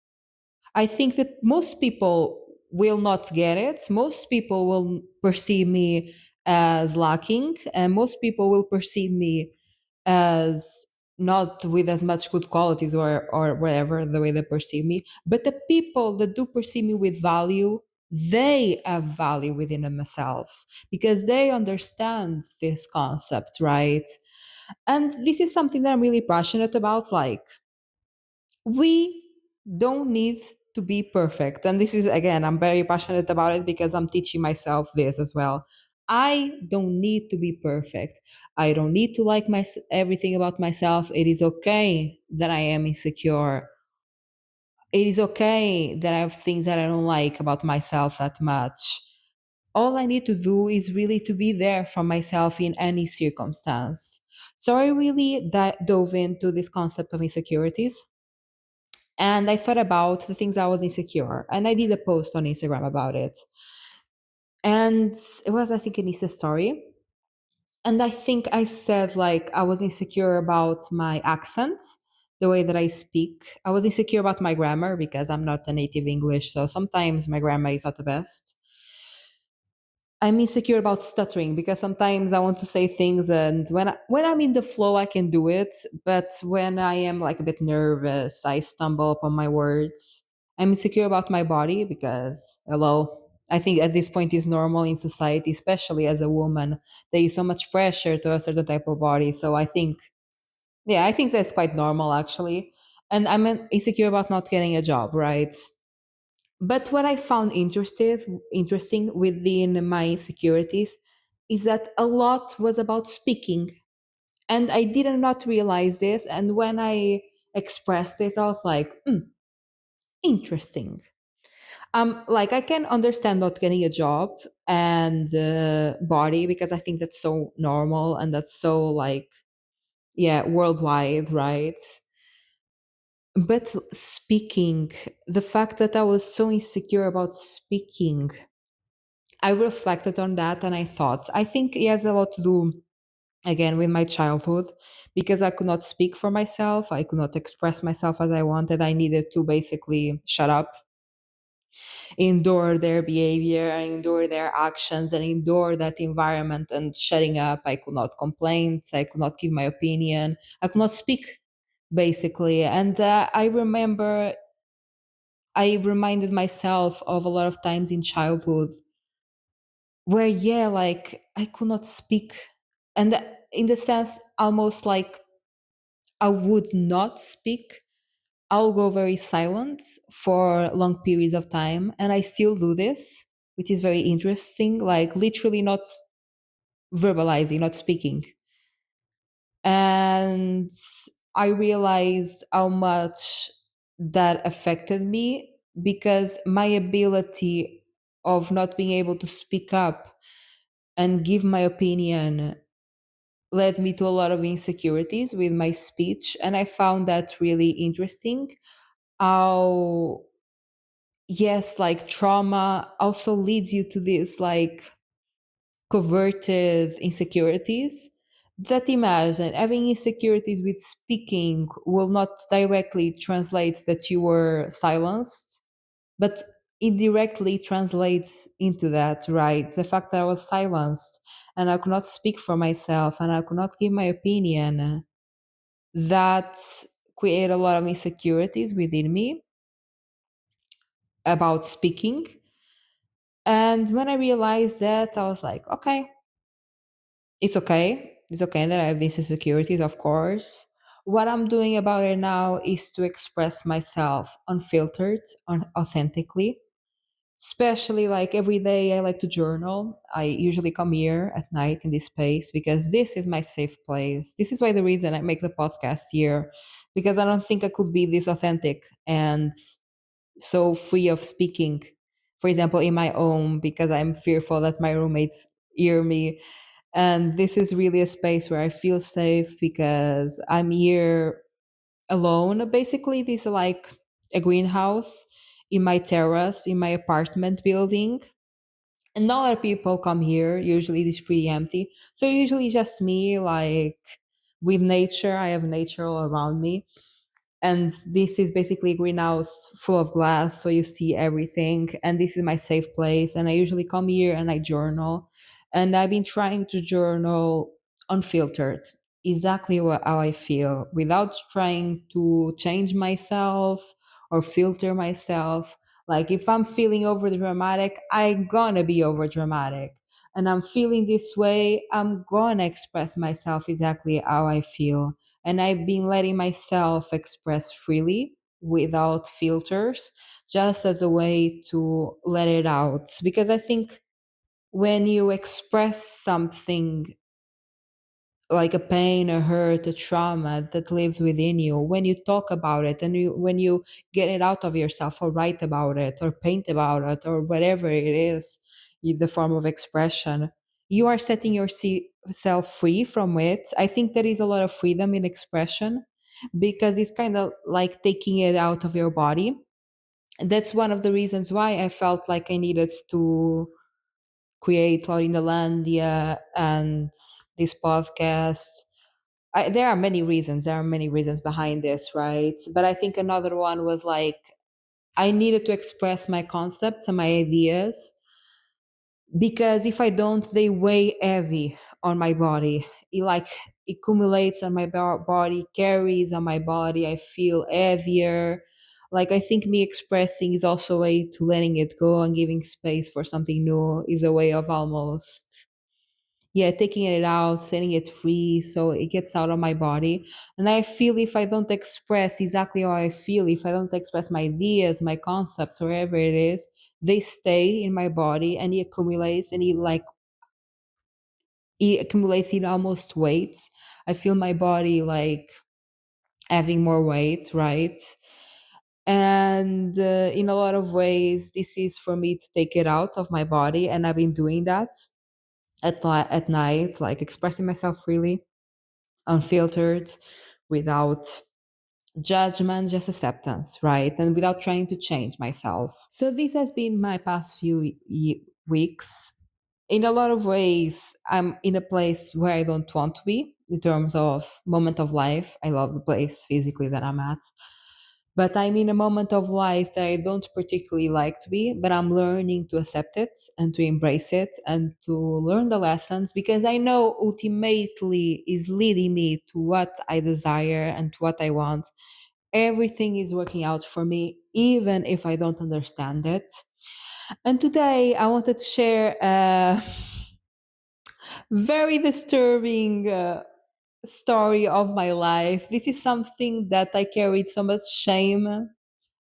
I think that most people will not get it. Most people will perceive me as lacking, and most people will perceive me as not with as much good qualities or whatever the way they perceive me. But the people that do perceive me with value, they have value within themselves because they understand this concept, right? And this is something that I'm really passionate about. Like, we don't need to be perfect. And this is, again, I'm very passionate about it because I'm teaching myself this as well. I don't need to be perfect. I don't need to like everything about myself. It is okay that I am insecure. It is okay that I have things that I don't like about myself that much. All I need to do is really to be there for myself in any circumstance. So I really dove into this concept of insecurities, and I thought about the things I was insecure, and I did a post on Instagram about it. And it was, I think, an Insta story. And I think I said, like, I was insecure about my accent, the way that I speak. I was insecure about my grammar because I'm not a native English. So sometimes my grammar is not the best. I'm insecure about stuttering because sometimes I want to say things, and when I'm in the flow I can do it, but when I am like a bit nervous I stumble upon my words. I'm insecure about my body because, hello, I think at this point is normal in society, especially as a woman. There is so much pressure to a certain type of body, so I think, yeah, I think that's quite normal actually. and I'm insecure about not getting a job, right? But what I found interesting within my insecurities is that a lot was about speaking. And I did not realize this. And when I expressed this, I was like, interesting. Like I can understand not getting a job and body, because I think that's so normal and that's so like, yeah, worldwide, right? But speaking, the fact that I was so insecure about speaking, I reflected on that and I thought, I think it has a lot to do again with my childhood, because I could not speak for myself. I could not express myself as I wanted. I needed to basically shut up, endure their behavior, and endure their actions, and endure that environment. And shutting up, I could not complain. I could not give my opinion. I could not speak, basically. And I remember I reminded myself of a lot of times in childhood where, yeah, like I could not speak. And in the sense, almost like I would not speak. I'll go very silent for long periods of time. And I still do this, which is very interesting, like literally not verbalizing, not speaking. And I realized how much that affected me, because my ability of not being able to speak up and give my opinion led me to a lot of insecurities with my speech. And I found that really interesting, how, yes, like trauma also leads you to this like coverted insecurities. That, imagine having insecurities with speaking will not directly translate that you were silenced, but indirectly translates into that, right? The fact that I was silenced and I could not speak for myself and I could not give my opinion, that created a lot of insecurities within me about speaking. And when I realized that, I was like, okay, it's okay. It's okay that I have these insecurities, of course. What I'm doing about it now is to express myself unfiltered, authentically. Especially like every day, I like to journal. I usually come here at night in this space because this is my safe place. This is why the reason I make the podcast here, because I don't think I could be this authentic and so free of speaking, for example, in my home, because I'm fearful that my roommates hear me. And this is really a space where I feel safe because I'm here alone. Basically, this is like a greenhouse in my terrace, in my apartment building. And not a lot of people come here. Usually, it's pretty empty. So, usually, just me, like with nature. I have nature all around me, and this is basically a greenhouse full of glass, so you see everything. And this is my safe place, and I usually come here and I journal. And I've been trying to journal unfiltered, exactly how I feel, without trying to change myself or filter myself. Like if I'm feeling over dramatic, I'm gonna be over dramatic. And I'm feeling this way, I'm gonna express myself exactly how I feel. And I've been letting myself express freely without filters, just as a way to let it out. Because I think when you express something like a pain, a hurt, a trauma that lives within you, when you talk about it and when you get it out of yourself or write about it or paint about it or whatever it is, the form of expression, you are setting yourself free from it. I think there is a lot of freedom in expression because it's kind of like taking it out of your body. That's one of the reasons why I felt like I needed to create Laurinda Landia and this podcast. There are many reasons. There are many reasons behind this, right? But I think another one was like I needed to express my concepts and my ideas, because if I don't, they weigh heavy on my body. It like accumulates on my body, carries on my body. I feel heavier. Like I think me expressing is also a way to letting it go and giving space for something new. Is a way of almost, yeah, taking it out, setting it free so it gets out of my body. And I feel if I don't express exactly how I feel, if I don't express my ideas, my concepts, wherever it is, they stay in my body and it accumulates and it accumulates in almost weight. I feel my body like having more weight, right? And in a lot of ways, this is for me to take it out of my body. And I've been doing that at night, like expressing myself freely, unfiltered, without judgment, just acceptance, right? And without trying to change myself. So this has been my past few weeks. In a lot of ways, I'm in a place where I don't want to be in terms of moment of life. I love the place physically that I'm at, but I'm in a moment of life that I don't particularly like to be, but I'm learning to accept it and to embrace it and to learn the lessons, because I know ultimately is leading me to what I desire and to what I want. Everything is working out for me, even if I don't understand it. And today I wanted to share a very disturbing story of my life. This is something that I carried so much shame,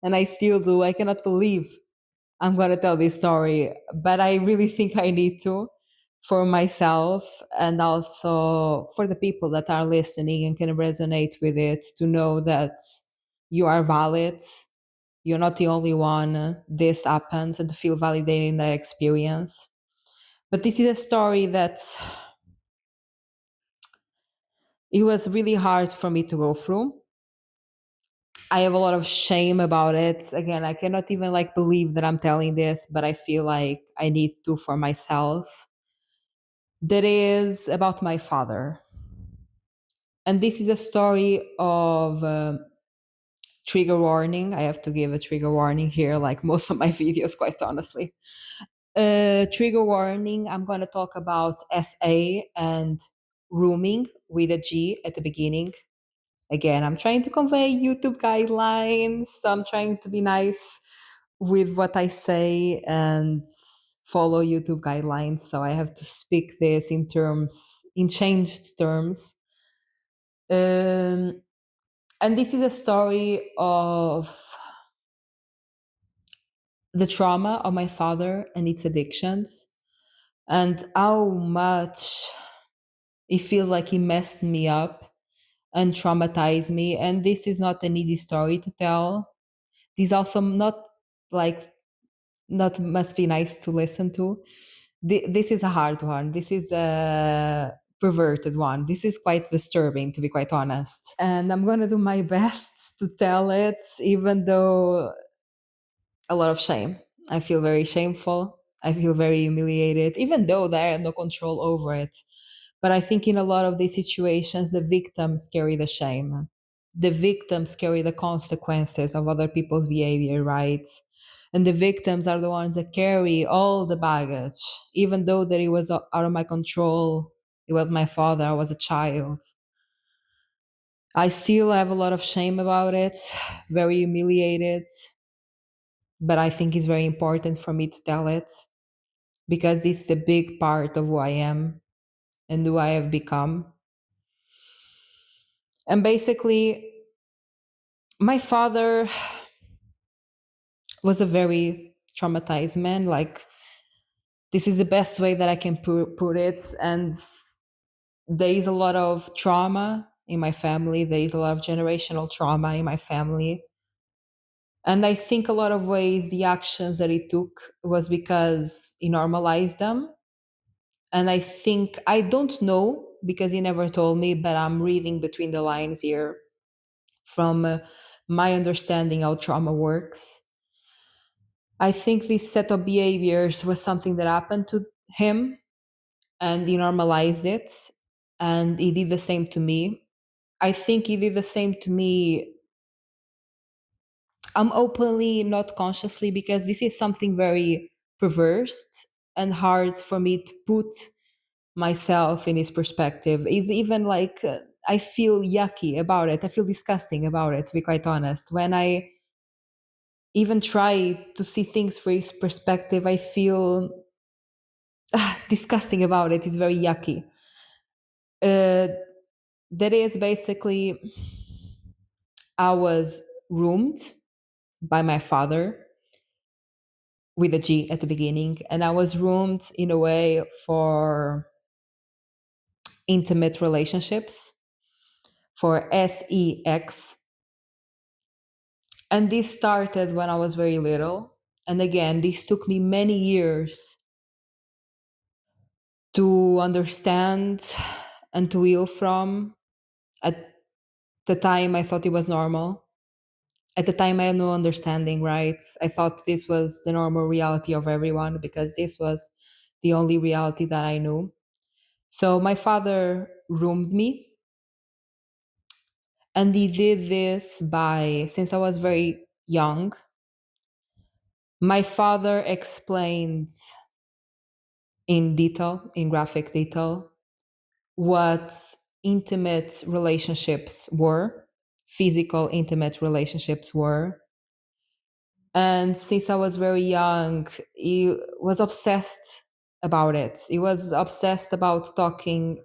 and I still do. I cannot believe I'm going to tell this story, but I really think I need to, for myself and also for the people that are listening and can resonate with it, to know that you are valid. You're not the only one. This happens, and to feel validated in that experience. But this is a story that it was really hard for me to go through. I have a lot of shame about it. Again, I cannot even like believe that I'm telling this, but I feel like I need to for myself. That is about my father. And this is a story of trigger warning. I have to give a trigger warning here, like most of my videos, quite honestly. Trigger warning, I'm going to talk about SA and rooming with a G at the beginning. Again, I'm trying to convey YouTube guidelines, so I'm trying to be nice with what I say and follow YouTube guidelines. So I have to speak this in changed terms. Um, and this is a story of the trauma of my father and its addictions, and how much it feels like he messed me up and traumatized me. And this is not an easy story to tell. These also not like not must be nice to listen to. This is a hard one. This is a perverted one. This is quite disturbing, to be quite honest. And I'm going to do my best to tell it, even though a lot of shame. I feel very shameful. I feel very humiliated, even though I have no control over it. But I think in a lot of these situations, the victims carry the shame. The victims carry the consequences of other people's behavior, right? And the victims are the ones that carry all the baggage, even though that it was out of my control. It was my father. I was a child. I still have a lot of shame about it, very humiliated, but I think it's very important for me to tell it, because this is a big part of who I am and who I have become. And basically, my father was a very traumatized man. Like, this is the best way that I can put it. And there is a lot of trauma in my family. There is a lot of generational trauma in my family. And I think a lot of ways the actions that he took was because he normalized them. And I think, I don't know because he never told me, but I'm reading between the lines here from my understanding how trauma works. I think this set of behaviors was something that happened to him and he normalized it. And he did the same to me. I think he did the same to me. I'm openly, not consciously, because this is something very perverse and hard for me to put myself in his perspective. Is even like I feel yucky about it. I feel disgusting about it, to be quite honest. When I even try to see things from his perspective, I feel disgusting about it. It's very yucky. Uh, that is basically, I was roomed by my father with a G at the beginning, and I was roomed in a way for intimate relationships, for sex. And this started when I was very little. And again, this took me many years to understand and to heal from. At the time, I thought it was normal. At the time, I had no understanding, right? I thought this was the normal reality of everyone because this was the only reality that I knew. So my father roomed me, and he did this by, since I was very young, my father explained in detail, in graphic detail, what intimate relationships were, physical intimate relationships were. And since I was very young, he was obsessed about it. He was obsessed about talking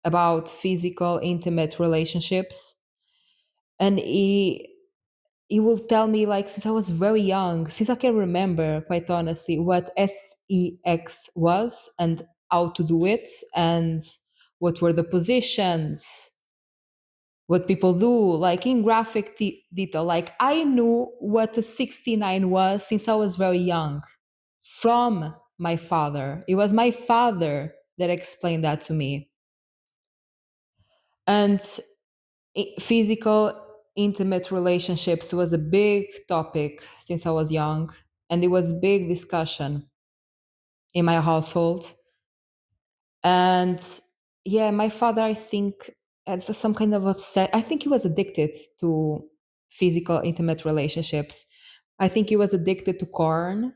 about physical intimate relationships. And he will tell me, like, since I was very young, since I can remember quite honestly what sex was and how to do it, and what were the positions, what people do, like in graphic detail. Like, I knew what a 69 was since I was very young from my father. It was my father that explained that to me. And physical intimate relationships was a big topic since I was young, and it was big discussion in my household. And yeah, my father, I think, had some kind of upset. I think he was addicted to physical intimate relationships. I think he was addicted to corn,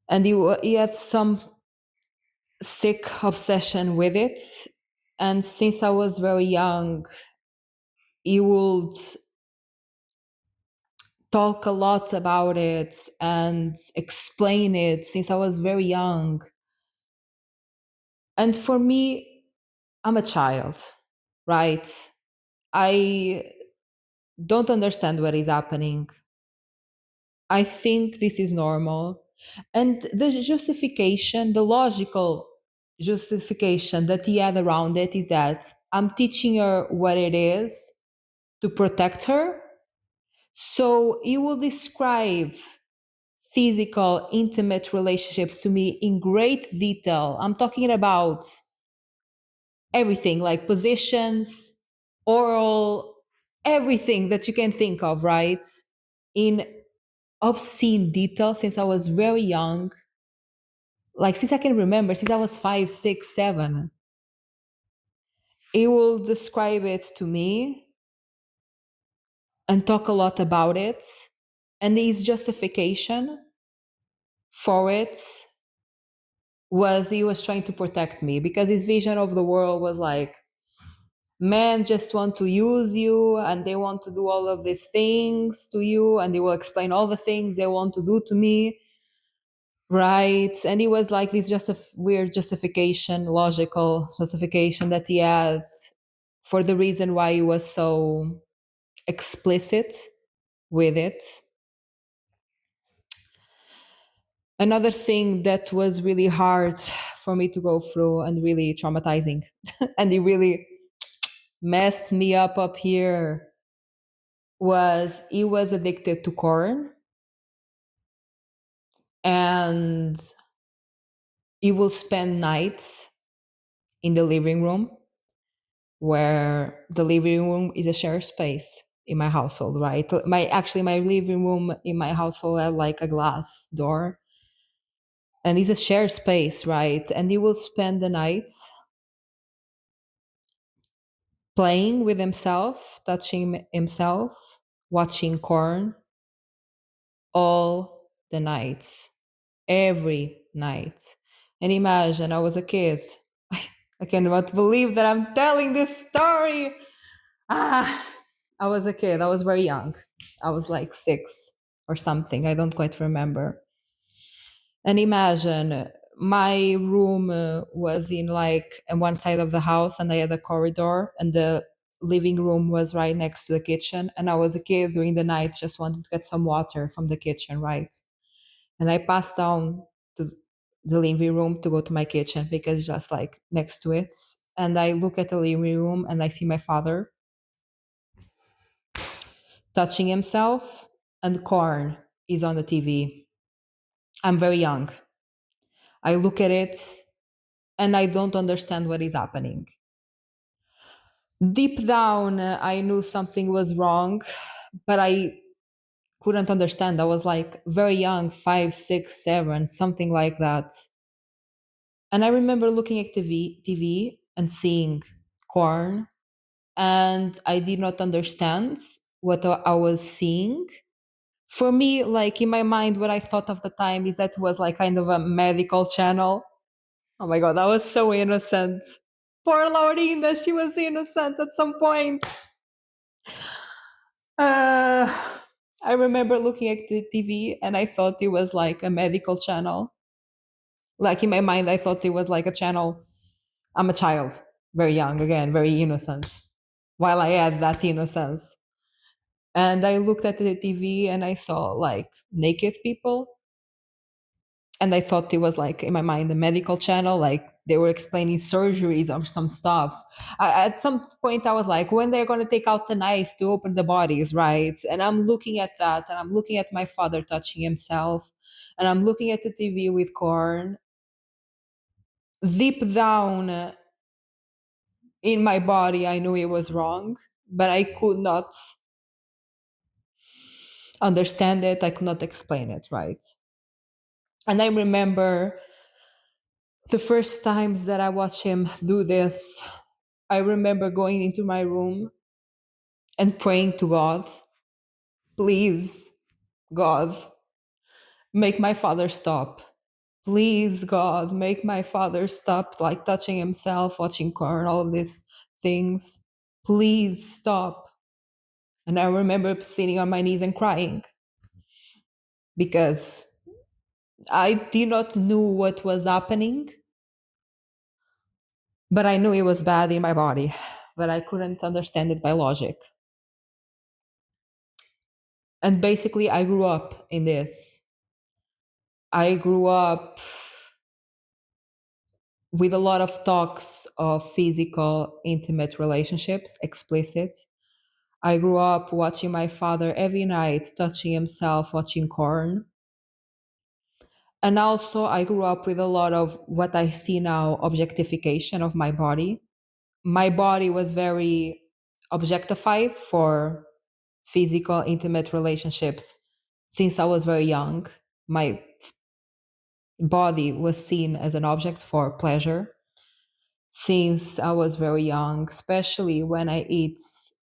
and he had some sick obsession with it. And since I was very young, he would talk a lot about it and explain it since I was very young. And for me, I'm a child, right? I don't understand what is happening. I think this is normal. And the justification, the logical justification that he had around it is that I'm teaching her what it is to protect her. So he will describe physical, intimate relationships to me in great detail. I'm talking about everything, like positions, oral, everything that you can think of, right? In obscene detail since I was very young. Like, since I can remember, since I was 5, 6, 7, he will describe it to me and talk a lot about it. And his justification for it was he was trying to protect me because his vision of the world was like, men just want to use you and they want to do all of these things to you, and they will explain all the things they want to do to me, right? And it was like this just a weird justification, logical justification that he had for the reason why he was so explicit with it. Another thing that was really hard for me to go through and really traumatizing, and it really messed me up here, was he was addicted to corn, and he will spend nights in the living room, where the living room is a shared space in my household, right? My living room in my household had like a glass door, and it's a shared space, right? And he will spend the nights playing with himself, touching himself, watching corn all the nights, every night. And imagine, I was a kid. I cannot believe that I'm telling this story. I was a kid. I was very young. I was like 6 or something. I don't quite remember. And imagine, my room was in like on one side of the house, and I had a corridor, and the living room was right next to the kitchen. And I was a kid during the night, just wanted to get some water from the kitchen, right? And I passed down to the living room to go to my kitchen because it's just like next to it. And I look at the living room and I see my father touching himself, and corn is on the TV. I'm very young. I look at it and I don't understand what is happening. Deep down, I knew something was wrong, but I couldn't understand. I was like very young, 5, 6, 7, something like that. And I remember looking at TV and seeing corn, and I did not understand what I was seeing. For me, like in my mind, what I thought of the time is that was like kind of a medical channel. Oh my God, that was so innocent. Poor Laurinda, she was innocent at some point. Uh, I remember looking at the TV and I thought it was like a medical channel. Like in my mind, I thought it was like a channel. I'm a child, very young, again, very innocent, while I had that innocence. And I looked at the TV and I saw like naked people. And I thought it was like in my mind a medical channel, like they were explaining surgeries or some stuff. At some point, I was like, when they're going to take out the knife to open the bodies, right? And I'm looking at that, and I'm looking at my father touching himself, and I'm looking at the TV with corn. Deep down in my body, I knew it was wrong, but I could not understand it. I could not explain it, right? And I remember the first times that I watched him do this, I remember going into my room and praying to God, please, God, make my father stop. Please, God, make my father stop, like touching himself, watching corn, all of these things. Please stop. And I remember sitting on my knees and crying because I did not know what was happening, but I knew it was bad in my body, but I couldn't understand it by logic. And basically, I grew up in this. I grew up with a lot of talks of physical, intimate relationships, explicit. I grew up watching my father every night touching himself, watching corn. And also, I grew up with a lot of what I see now objectification of my body. My body was very objectified for physical, intimate relationships since I was very young. My body was seen as an object for pleasure since I was very young, especially when I hit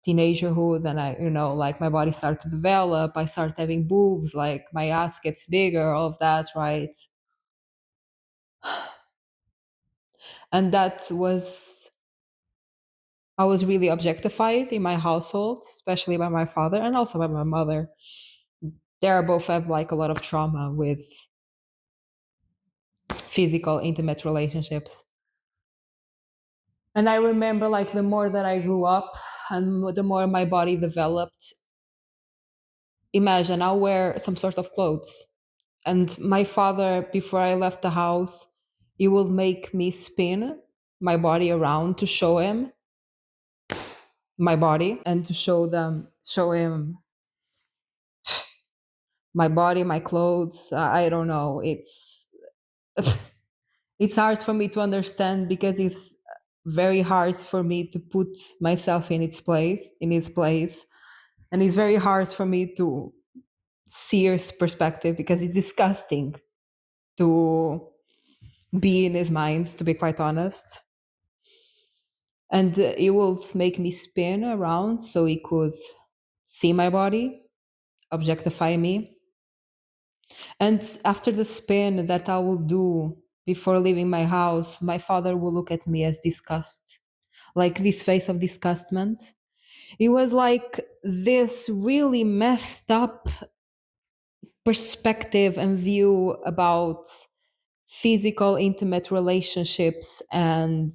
teenagerhood and I, like my body started to develop. I start having boobs, like my ass gets bigger, all of that, right? And I was really objectified in my household, especially by my father and also by my mother. They are both have like a lot of trauma with physical, intimate relationships. And I remember like the more that I grew up and the more my body developed, imagine I'll wear some sort of clothes. And my father, before I left the house, he would make me spin my body around to show him my body and to show him my body, my clothes. I don't know. It's hard for me to understand because it's very hard for me to put myself in its place. And it's very hard for me to see his perspective because it's disgusting to be in his mind, to be quite honest. And it will make me spin around so he could see my body, objectify me. And after the spin that I will do before leaving my house, my father will look at me as disgust, like this face of disgustment. It was like this really messed up perspective and view about physical, intimate relationships and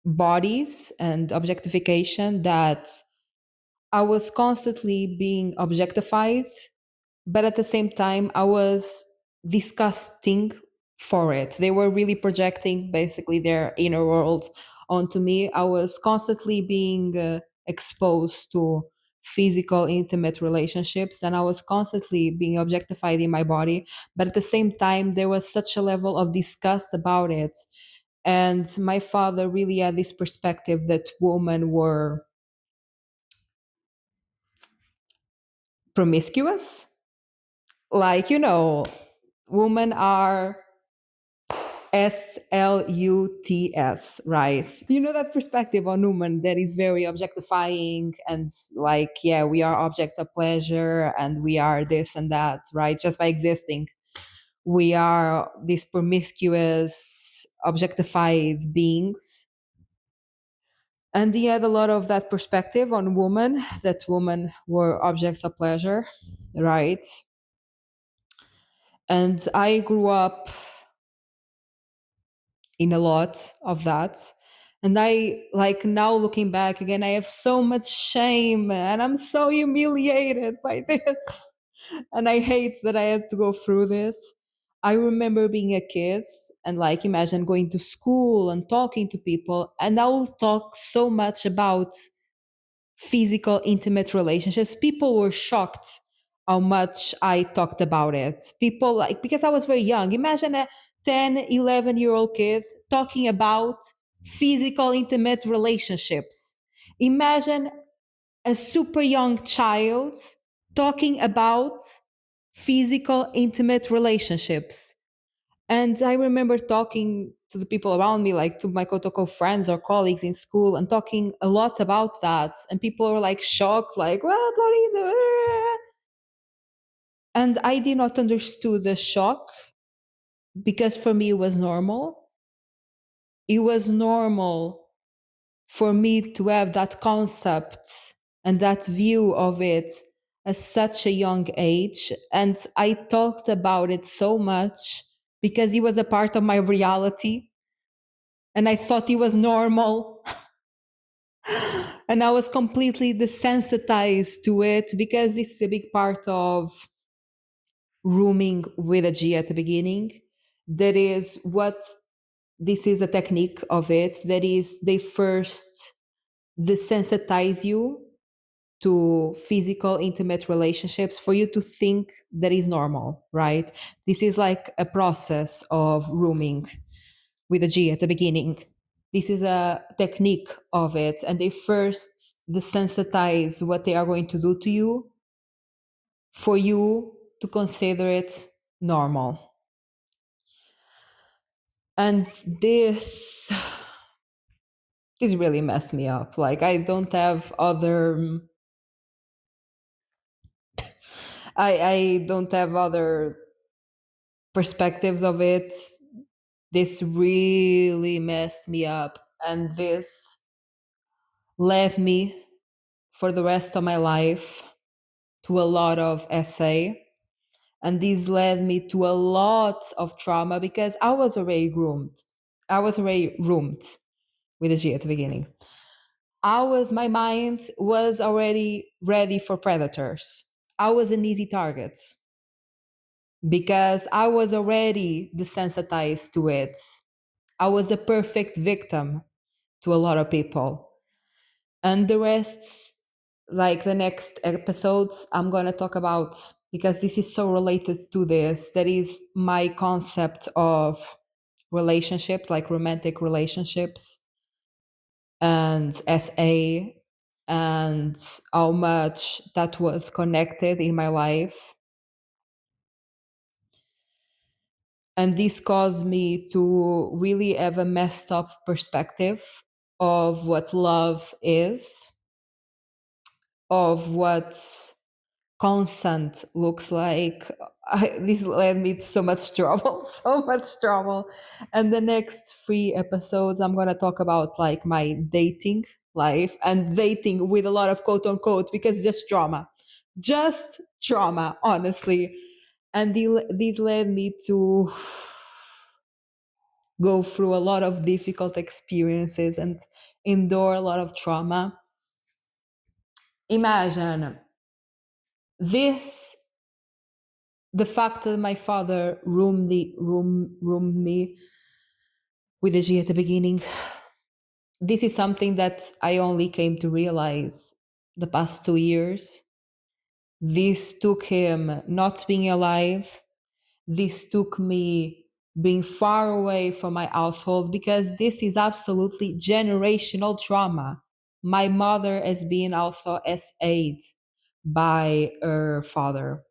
bodies and objectification, that I was constantly being objectified, but at the same time, I was disgusting for it. They were really projecting basically their inner world onto me. I was constantly being exposed to physical, intimate relationships, and I was constantly being objectified in my body. But at the same time, there was such a level of disgust about it. And my father really had this perspective that women were promiscuous. Like, women are sluts, right? You know, that perspective on women that is very objectifying and like, yeah, we are objects of pleasure and we are this and that, right? Just by existing. We are these promiscuous, objectified beings. And he had a lot of that perspective on women, that women were objects of pleasure, right? And I grew up in a lot of that. And I, like, now looking back again, I have so much shame and I'm so humiliated by this. And I hate that I had to go through this. I remember being a kid and, like, imagine going to school and talking to people, and I will talk so much about physical, intimate relationships. People were shocked how much I talked about it. People, like, because I was very young. Imagine a 10, 11-year-old kid talking about physical, intimate relationships. Imagine a super young child talking about physical, intimate relationships. And I remember talking to the people around me, like to my Kotoko friends or colleagues in school, and talking a lot about that. And people were like shocked, like, what, Laurinda? And I did not understand the shock, because for me it was normal. It was normal for me to have that concept and that view of it at such a young age. And I talked about it so much because it was a part of my reality. And I thought it was normal. And I was completely desensitized to it, because this is a big part of rooming with a G at the beginning. That is what this is, a technique of it. That is, they first desensitize you to physical, intimate relationships for you to think that is normal, right? This is like a process of rooming with a G at the beginning. This is a technique of it. And they first desensitize what they are going to do to you for you to consider it normal. And this really messed me up. Like, I don't have other I don't have other perspectives of it. This really messed me up. And this led me for the rest of my life to a lot of SA. And this led me to a lot of trauma, because I was already groomed. I was already roomed with a G at the beginning. My mind was already ready for predators. I was an easy target because I was already desensitized to it. I was a perfect victim to a lot of people. And the rest, like the next episodes, I'm going to talk about, because this is so related to this. That is my concept of relationships, like romantic relationships and SA, and how much that was connected in my life. And this caused me to really have a messed up perspective of what love is, of what consent looks like. This led me to so much trouble, so much trouble. And the next 3 episodes, I'm going to talk about like my dating life, and dating with a lot of quote unquote, because just trauma, honestly. And these led me to go through a lot of difficult experiences and endure a lot of trauma. Imagine this, the fact that my father roomed me with a G at the beginning. This is something that I only came to realize the past 2 years. This took him not being alive. This took me being far away from my household, because this is absolutely generational trauma. My mother has been also SA'd by her father.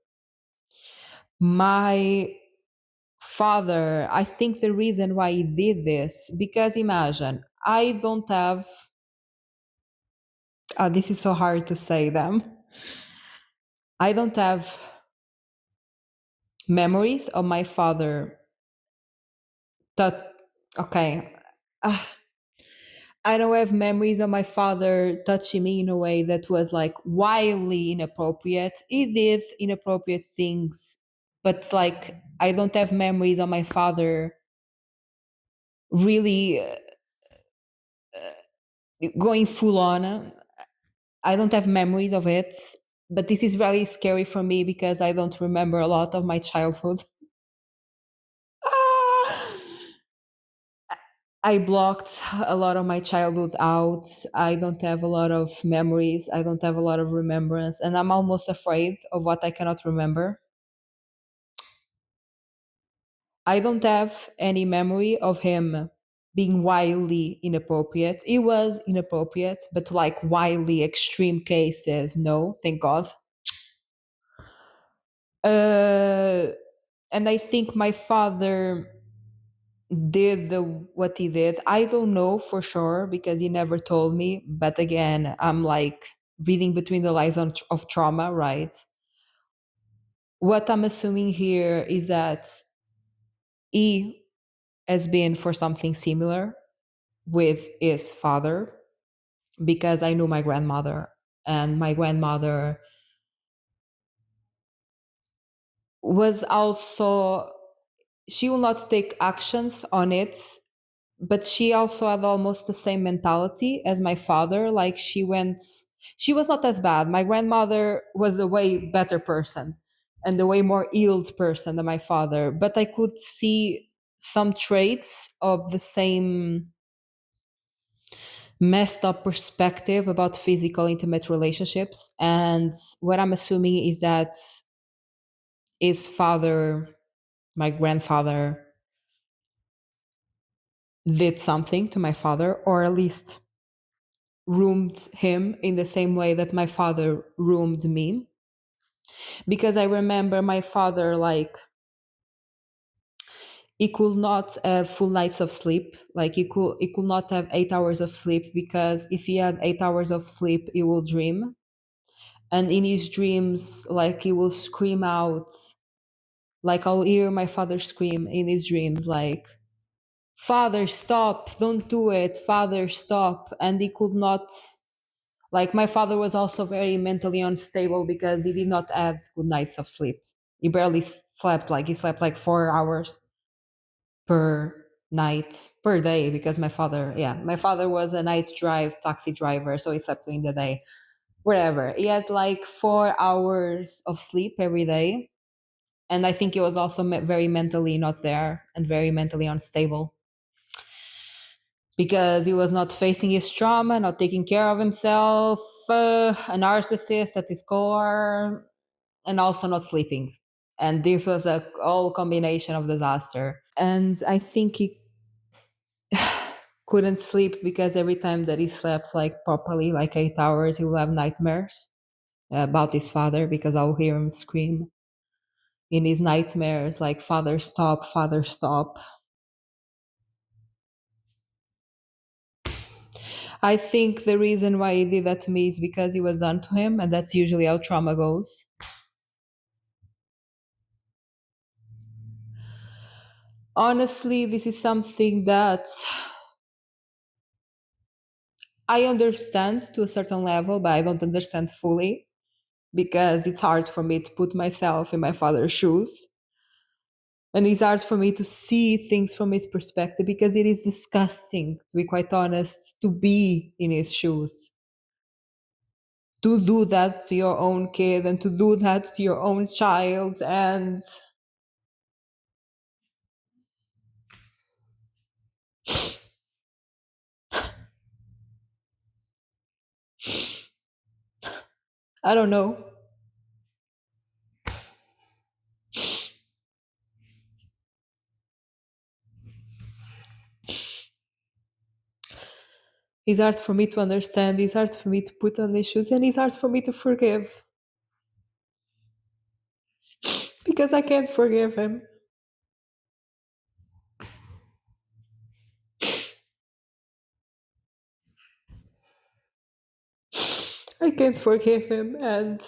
My father, I think the reason why he did this, because imagine, I don't have, this is so hard to say them. I don't have memories of my father that, okay, uh, I don't have memories of my father touching me in a way that was like wildly inappropriate. He did inappropriate things, but like I don't have memories of my father really going full on. I don't have memories of it, but this is really scary for me because I don't remember a lot of my childhood. I blocked a lot of my childhood out. I don't have a lot of memories. I don't have a lot of remembrance. And I'm almost afraid of what I cannot remember. I don't have any memory of him being wildly inappropriate. He was inappropriate, but like wildly extreme cases, no, thank God. Uh, and I think my father did what he did. I don't know for sure because he never told me. But again, I'm like reading between the lines of trauma, right? What I'm assuming here is that he has been for something similar with his father, because I knew my grandmother, and my grandmother was also, she will not take actions on it, but she also had almost the same mentality as my father. Like she was not as bad. My grandmother was a way better person and a way more healed person than my father, but I could see some traits of the same messed up perspective about physical intimate relationships. And what I'm assuming is that his father, my grandfather, did something to my father, or at least roomed him in the same way that my father roomed me. Because I remember my father, like, he could not have full nights of sleep. Like he could not have 8 hours of sleep, because if he had 8 hours of sleep, he will dream. And in his dreams, like, he will scream out, like, I'll hear my father scream in his dreams, like, Father, stop, don't do it, Father, stop. And he could not, like, my father was also very mentally unstable because he did not have good nights of sleep. He barely slept, like, he slept like 4 hours per night, per day, because my father was a night drive taxi driver, so he slept during the day. Whatever. He had like 4 hours of sleep every day. And I think he was also very mentally not there and very mentally unstable, because he was not facing his trauma, not taking care of himself, a narcissist at his core, and also not sleeping. And this was a whole combination of disaster. And I think he couldn't sleep because every time that he slept like properly, like 8 hours, he would have nightmares about his father, because I'll hear him scream in his nightmares, like, Father, stop, Father, stop. I think the reason why he did that to me is because it was done to him, and that's usually how trauma goes. Honestly, this is something that I understand to a certain level, but I don't understand fully, because it's hard for me to put myself in my father's shoes. And it's hard for me to see things from his perspective because it is disgusting, to be quite honest, to be in his shoes. To do that to your own kid and to do that to your own child. And I don't know. It's hard for me to understand. It's hard for me to put on issues. And it's hard for me to forgive because I can't forgive him. I can't forgive him. And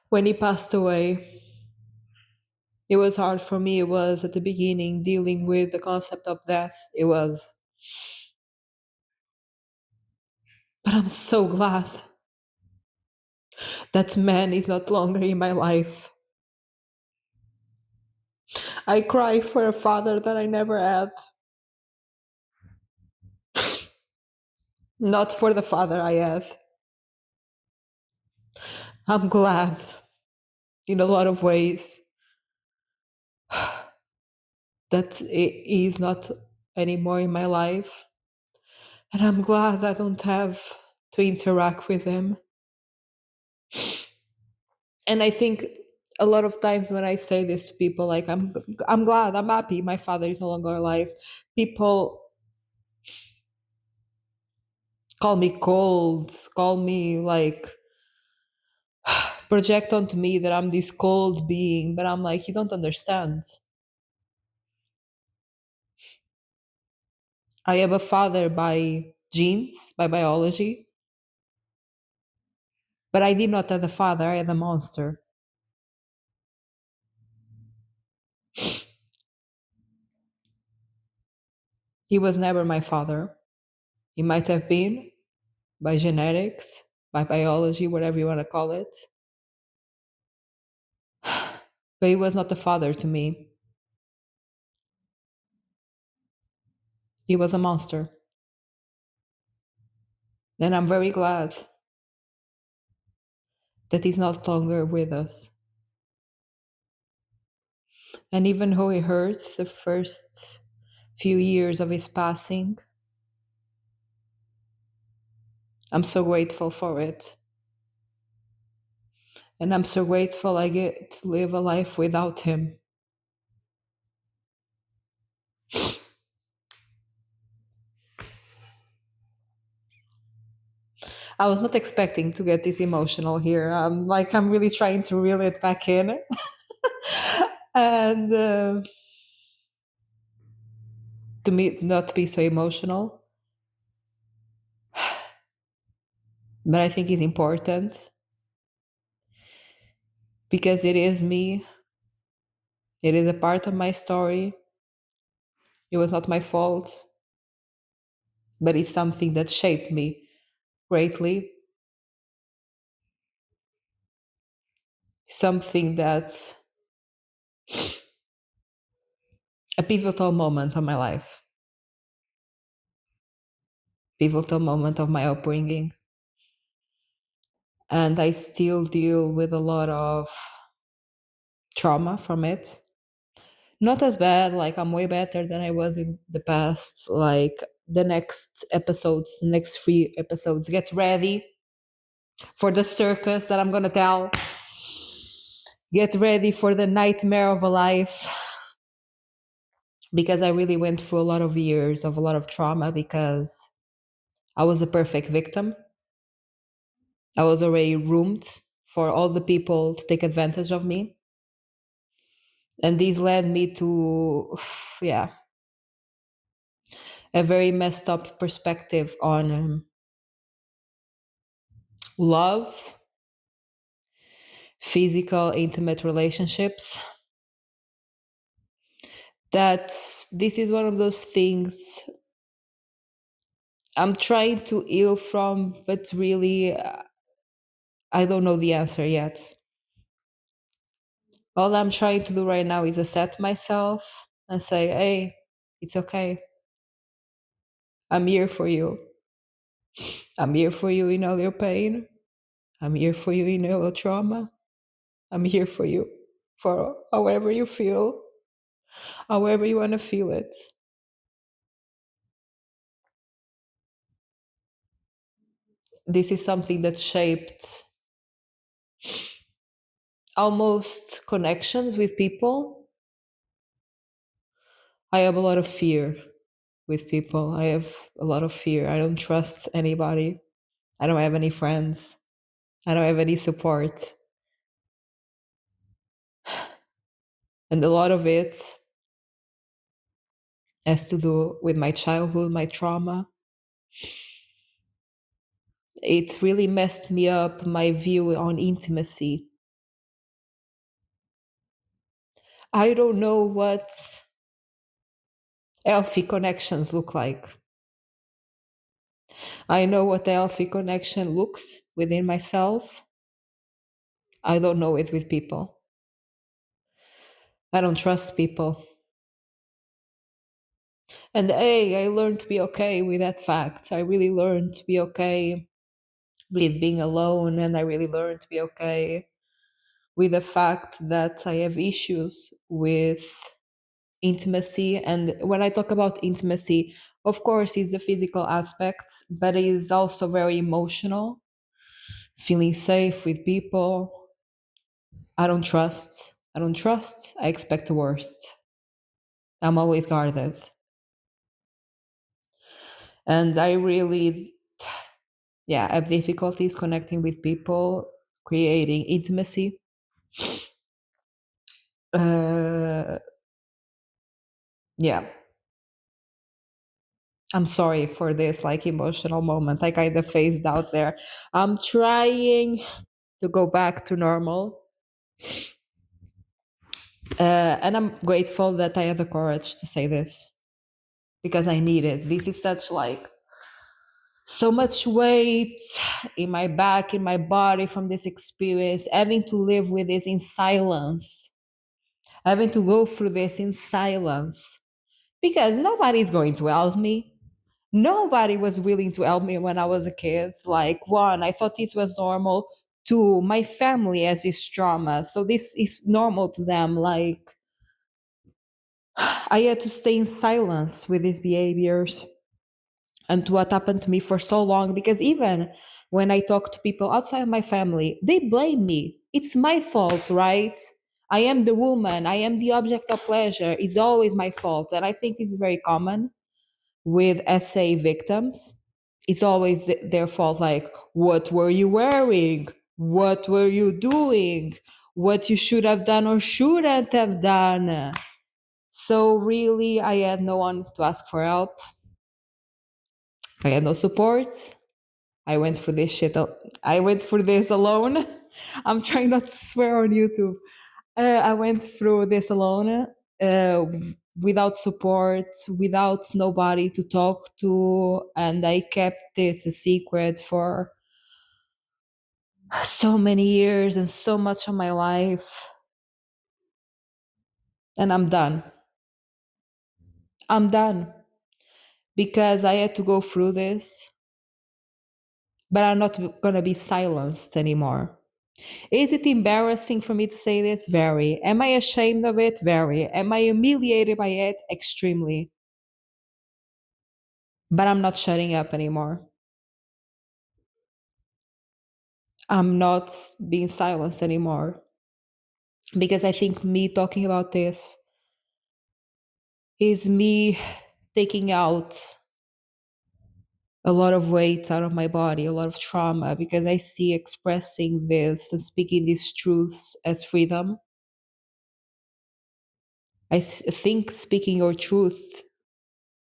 when he passed away, it was hard for me. It was at the beginning dealing with the concept of death. It was, but I'm so glad that man is not longer in my life. I cry for a father that I never had, not for the father I had. I'm glad in a lot of ways that he is not anymore in my life. And I'm glad I don't have to interact with him. And I think a lot of times when I say this to people, like I'm glad, I'm happy my father is no longer alive, people call me cold, call me like project onto me that I'm this cold being, but I'm like, you don't understand. I have a father by genes, by biology, but I did not have a father, I had a monster. He was never my father. He might have been by genetics, by biology, whatever you want to call it, but he was not a father to me. He was a monster. And I'm very glad that he's not longer with us. And even though it hurts the first few years of his passing, I'm so grateful for it. And I'm so grateful I get to live a life without him. I was not expecting to get this emotional here. I'm really trying to reel it back in. And to me, not be so emotional. But I think it's important because it is me. It is a part of my story. It was not my fault, but it's something that shaped me greatly. Something that's a pivotal moment of my life, pivotal moment of my upbringing. And I still deal with a lot of trauma from it. Not as bad, like I'm way better than I was in the past. Like the next episodes, next 3 episodes, get ready for the circus that I'm gonna tell. Get ready for the nightmare of a life. Because I really went through a lot of years of a lot of trauma because I was a perfect victim. I was already roomed for all the people to take advantage of me. And this led me to, yeah, a very messed up perspective on love, physical, intimate relationships. That this is one of those things I'm trying to heal from, but really I don't know the answer yet. All I'm trying to do right now is accept myself and say, hey, it's okay. I'm here for you. I'm here for you in all your pain. I'm here for you in all your trauma. I'm here for you for however you feel, however you want to feel it. This is something that shaped almost connections with people. I have a lot of fear with people. I have a lot of fear. I don't trust anybody. I don't have any friends. I don't have any support. And a lot of it has to do with my childhood, my trauma. It really messed me up, my view on intimacy. I don't know what healthy connections look like. I know what a healthy connection looks within myself. I don't know it with people. I don't trust people. And hey, I learned to be okay with that fact. I really learned to be okay with being alone, and I really learned to be okay with the fact that I have issues with intimacy. And when I talk about intimacy, of course, it's the physical aspects, but it is also very emotional. Feeling safe with people. I don't trust. I don't trust. I expect the worst. I'm always guarded. And I really, yeah, have difficulties connecting with people, creating intimacy. Uh, yeah, I'm sorry for this like emotional moment. I kind of phased out there. I'm trying to go back to normal. And I'm grateful that I have the courage to say this because I need it. This is such like so much weight in my back, in my body from this experience, having to live with this in silence, having to go through this in silence because nobody's going to help me. Nobody was willing to help me when I was a kid. Like, one, I thought this was normal. Two, my family has this trauma. So this is normal to them. Like, I had to stay in silence with these behaviors and to what happened to me for so long because even when I talk to people outside my family, they blame me. It's my fault, right? I am the woman, I am the object of pleasure. It's always my fault. And I think this is very common with SA victims. It's always their fault. Like, what were you wearing? What were you doing? What you should have done or shouldn't have done. So really, I had no one to ask for help. I had no support. I went for this shit. I went for this alone. I'm trying not to swear on YouTube. I went through this alone, without support, without nobody to talk to, and I kept this a secret for so many years and so much of my life. And I'm done. I'm done because I had to go through this, but I'm not gonna be silenced anymore. Is it embarrassing for me to say this? Very. Am I ashamed of it? Very. Am I humiliated by it? Extremely. But I'm not shutting up anymore. I'm not being silenced anymore. Because I think me talking about this is me taking out a lot of weight out of my body, a lot of trauma, because I see expressing this and speaking these truths as freedom. I think speaking your truth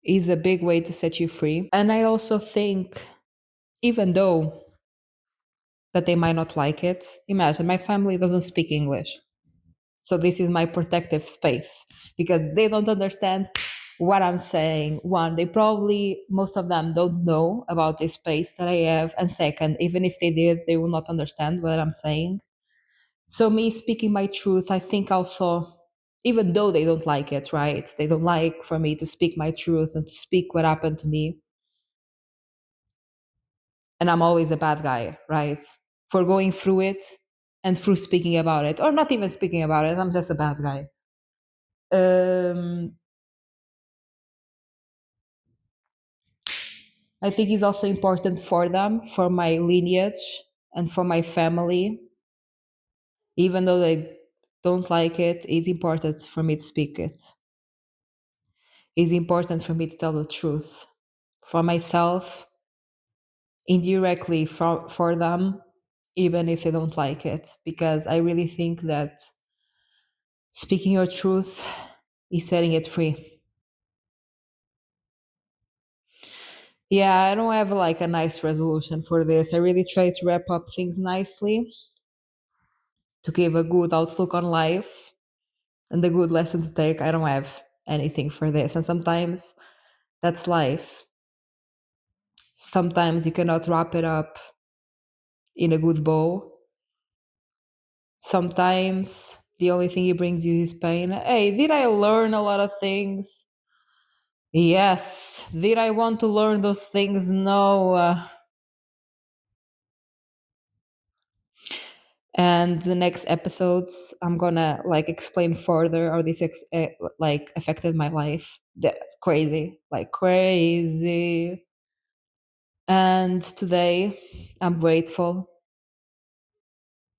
is a big way to set you free. And I also think, even though that they might not like it, imagine my family doesn't speak English. So this is my protective space because they don't understand what I'm saying. One, they probably, most of them don't know about this space that I have. And second, even if they did, they will not understand what I'm saying. So, me speaking my truth, I think also, even though they don't like it, right? They don't like for me to speak my truth and to speak what happened to me. And I'm always a bad guy, right? For going through it and through speaking about it, or not even speaking about it, I'm just a bad guy. Um, I think it's also important for them, for my lineage and for my family, even though they don't like it, it's important for me to speak it. It's important for me to tell the truth for myself, indirectly for them, even if they don't like it, because I really think that speaking your truth is setting it free. Yeah, I don't have like a nice resolution for this. I really try to wrap up things nicely to give a good outlook on life and a good lesson to take. I don't have anything for this. And sometimes that's life. Sometimes you cannot wrap it up in a good bow. Sometimes the only thing it brings you is pain. Hey, did I learn a lot of things? Yes. Did I want to learn those things? No. And the next episodes, I'm gonna like explain further how this like affected my life. Crazy, like crazy. And today, I'm grateful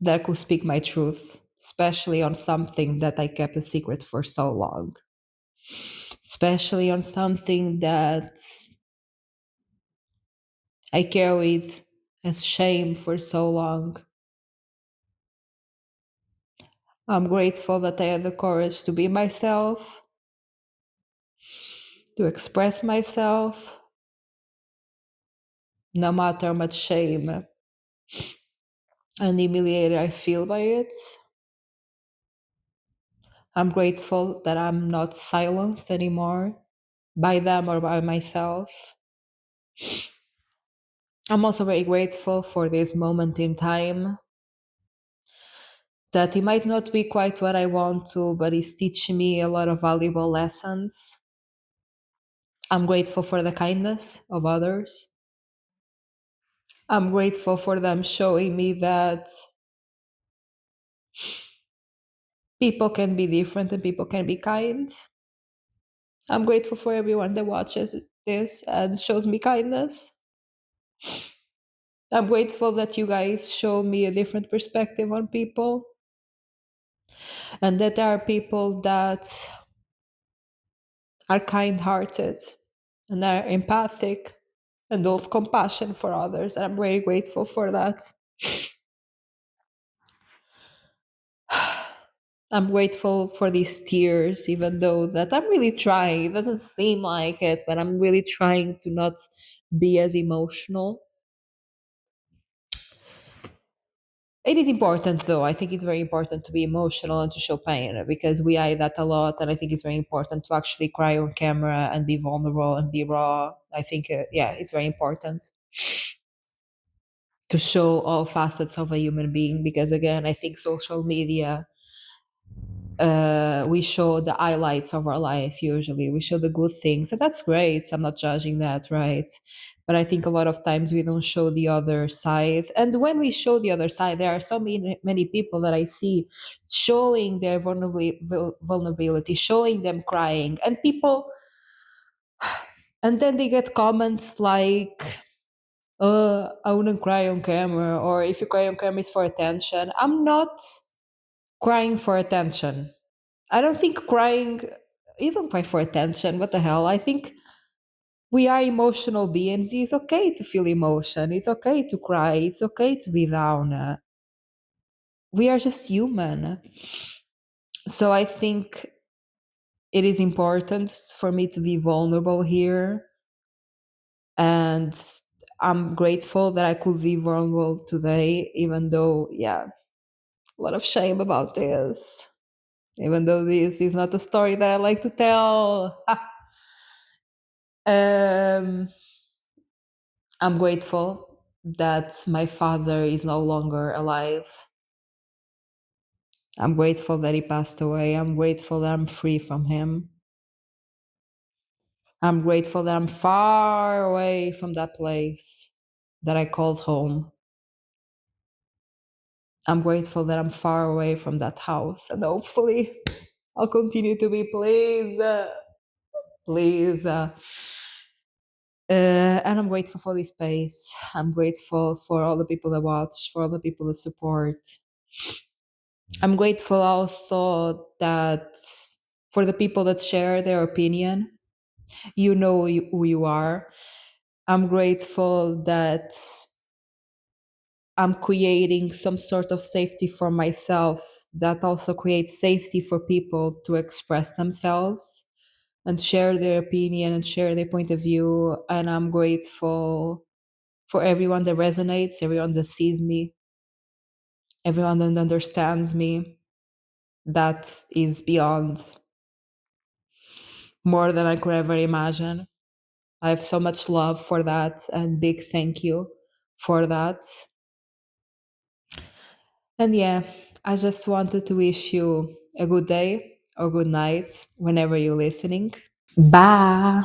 that I could speak my truth, especially on something that I kept a secret for so long, especially on something that I carried as shame for so long. I'm grateful that I had the courage to be myself, to express myself, no matter how much shame and humiliated I feel by it. I'm grateful that I'm not silenced anymore by them or by myself. I'm also very grateful for this moment in time that it might not be quite what I want to, but it's teaching me a lot of valuable lessons. I'm grateful for the kindness of others. I'm grateful for them showing me that people can be different and people can be kind. I'm grateful for everyone that watches this and shows me kindness. I'm grateful that you guys show me a different perspective on people and that there are people that are kind hearted and are empathic and hold compassion for others. And I'm very grateful for that. I'm grateful for these tears, even though that I'm really trying. It doesn't seem like it, but I'm really trying to not be as emotional. It is important, though. I think it's very important to be emotional and to show pain because we hide that a lot. And I think it's very important to actually cry on camera and be vulnerable and be raw. I think, yeah, it's very important to show all facets of a human being because, again, I think social media, we show the highlights of our life usually. We show the good things, and that's great. I'm not judging that, right? But I think a lot of times we don't show the other side. And when we show the other side, there are so many people that I see showing their vulnerability, showing them crying, and people, and then they get comments like, I wouldn't cry on camera, or if you cry on camera, it's for attention. I'm not crying for attention. I don't think crying, you don't cry for attention. What the hell? I think we are emotional beings. It's okay to feel emotion. It's okay to cry. It's okay to be down. We are just human. So I think it is important for me to be vulnerable here. And I'm grateful that I could be vulnerable today, even though, yeah, a lot of shame about this. Even though this is not a story that I like to tell. Um, I'm grateful that my father is no longer alive. I'm grateful that he passed away. I'm grateful that I'm free from him. I'm grateful that I'm far away from that place that I called home. I'm grateful that I'm far away from that house, and hopefully I'll continue to be. Please, please. And I'm grateful for this space. I'm grateful for all the people that watch, for all the people that support. I'm grateful also that for the people that share their opinion, you know who you are. I'm grateful that I'm creating some sort of safety for myself that also creates safety for people to express themselves and share their opinion and share their point of view. And I'm grateful for everyone that resonates, everyone that sees me, everyone that understands me. That is beyond more than I could ever imagine. I have so much love for that and big thank you for that. And yeah, I just wanted to wish you a good day or good night whenever you're listening. Bye.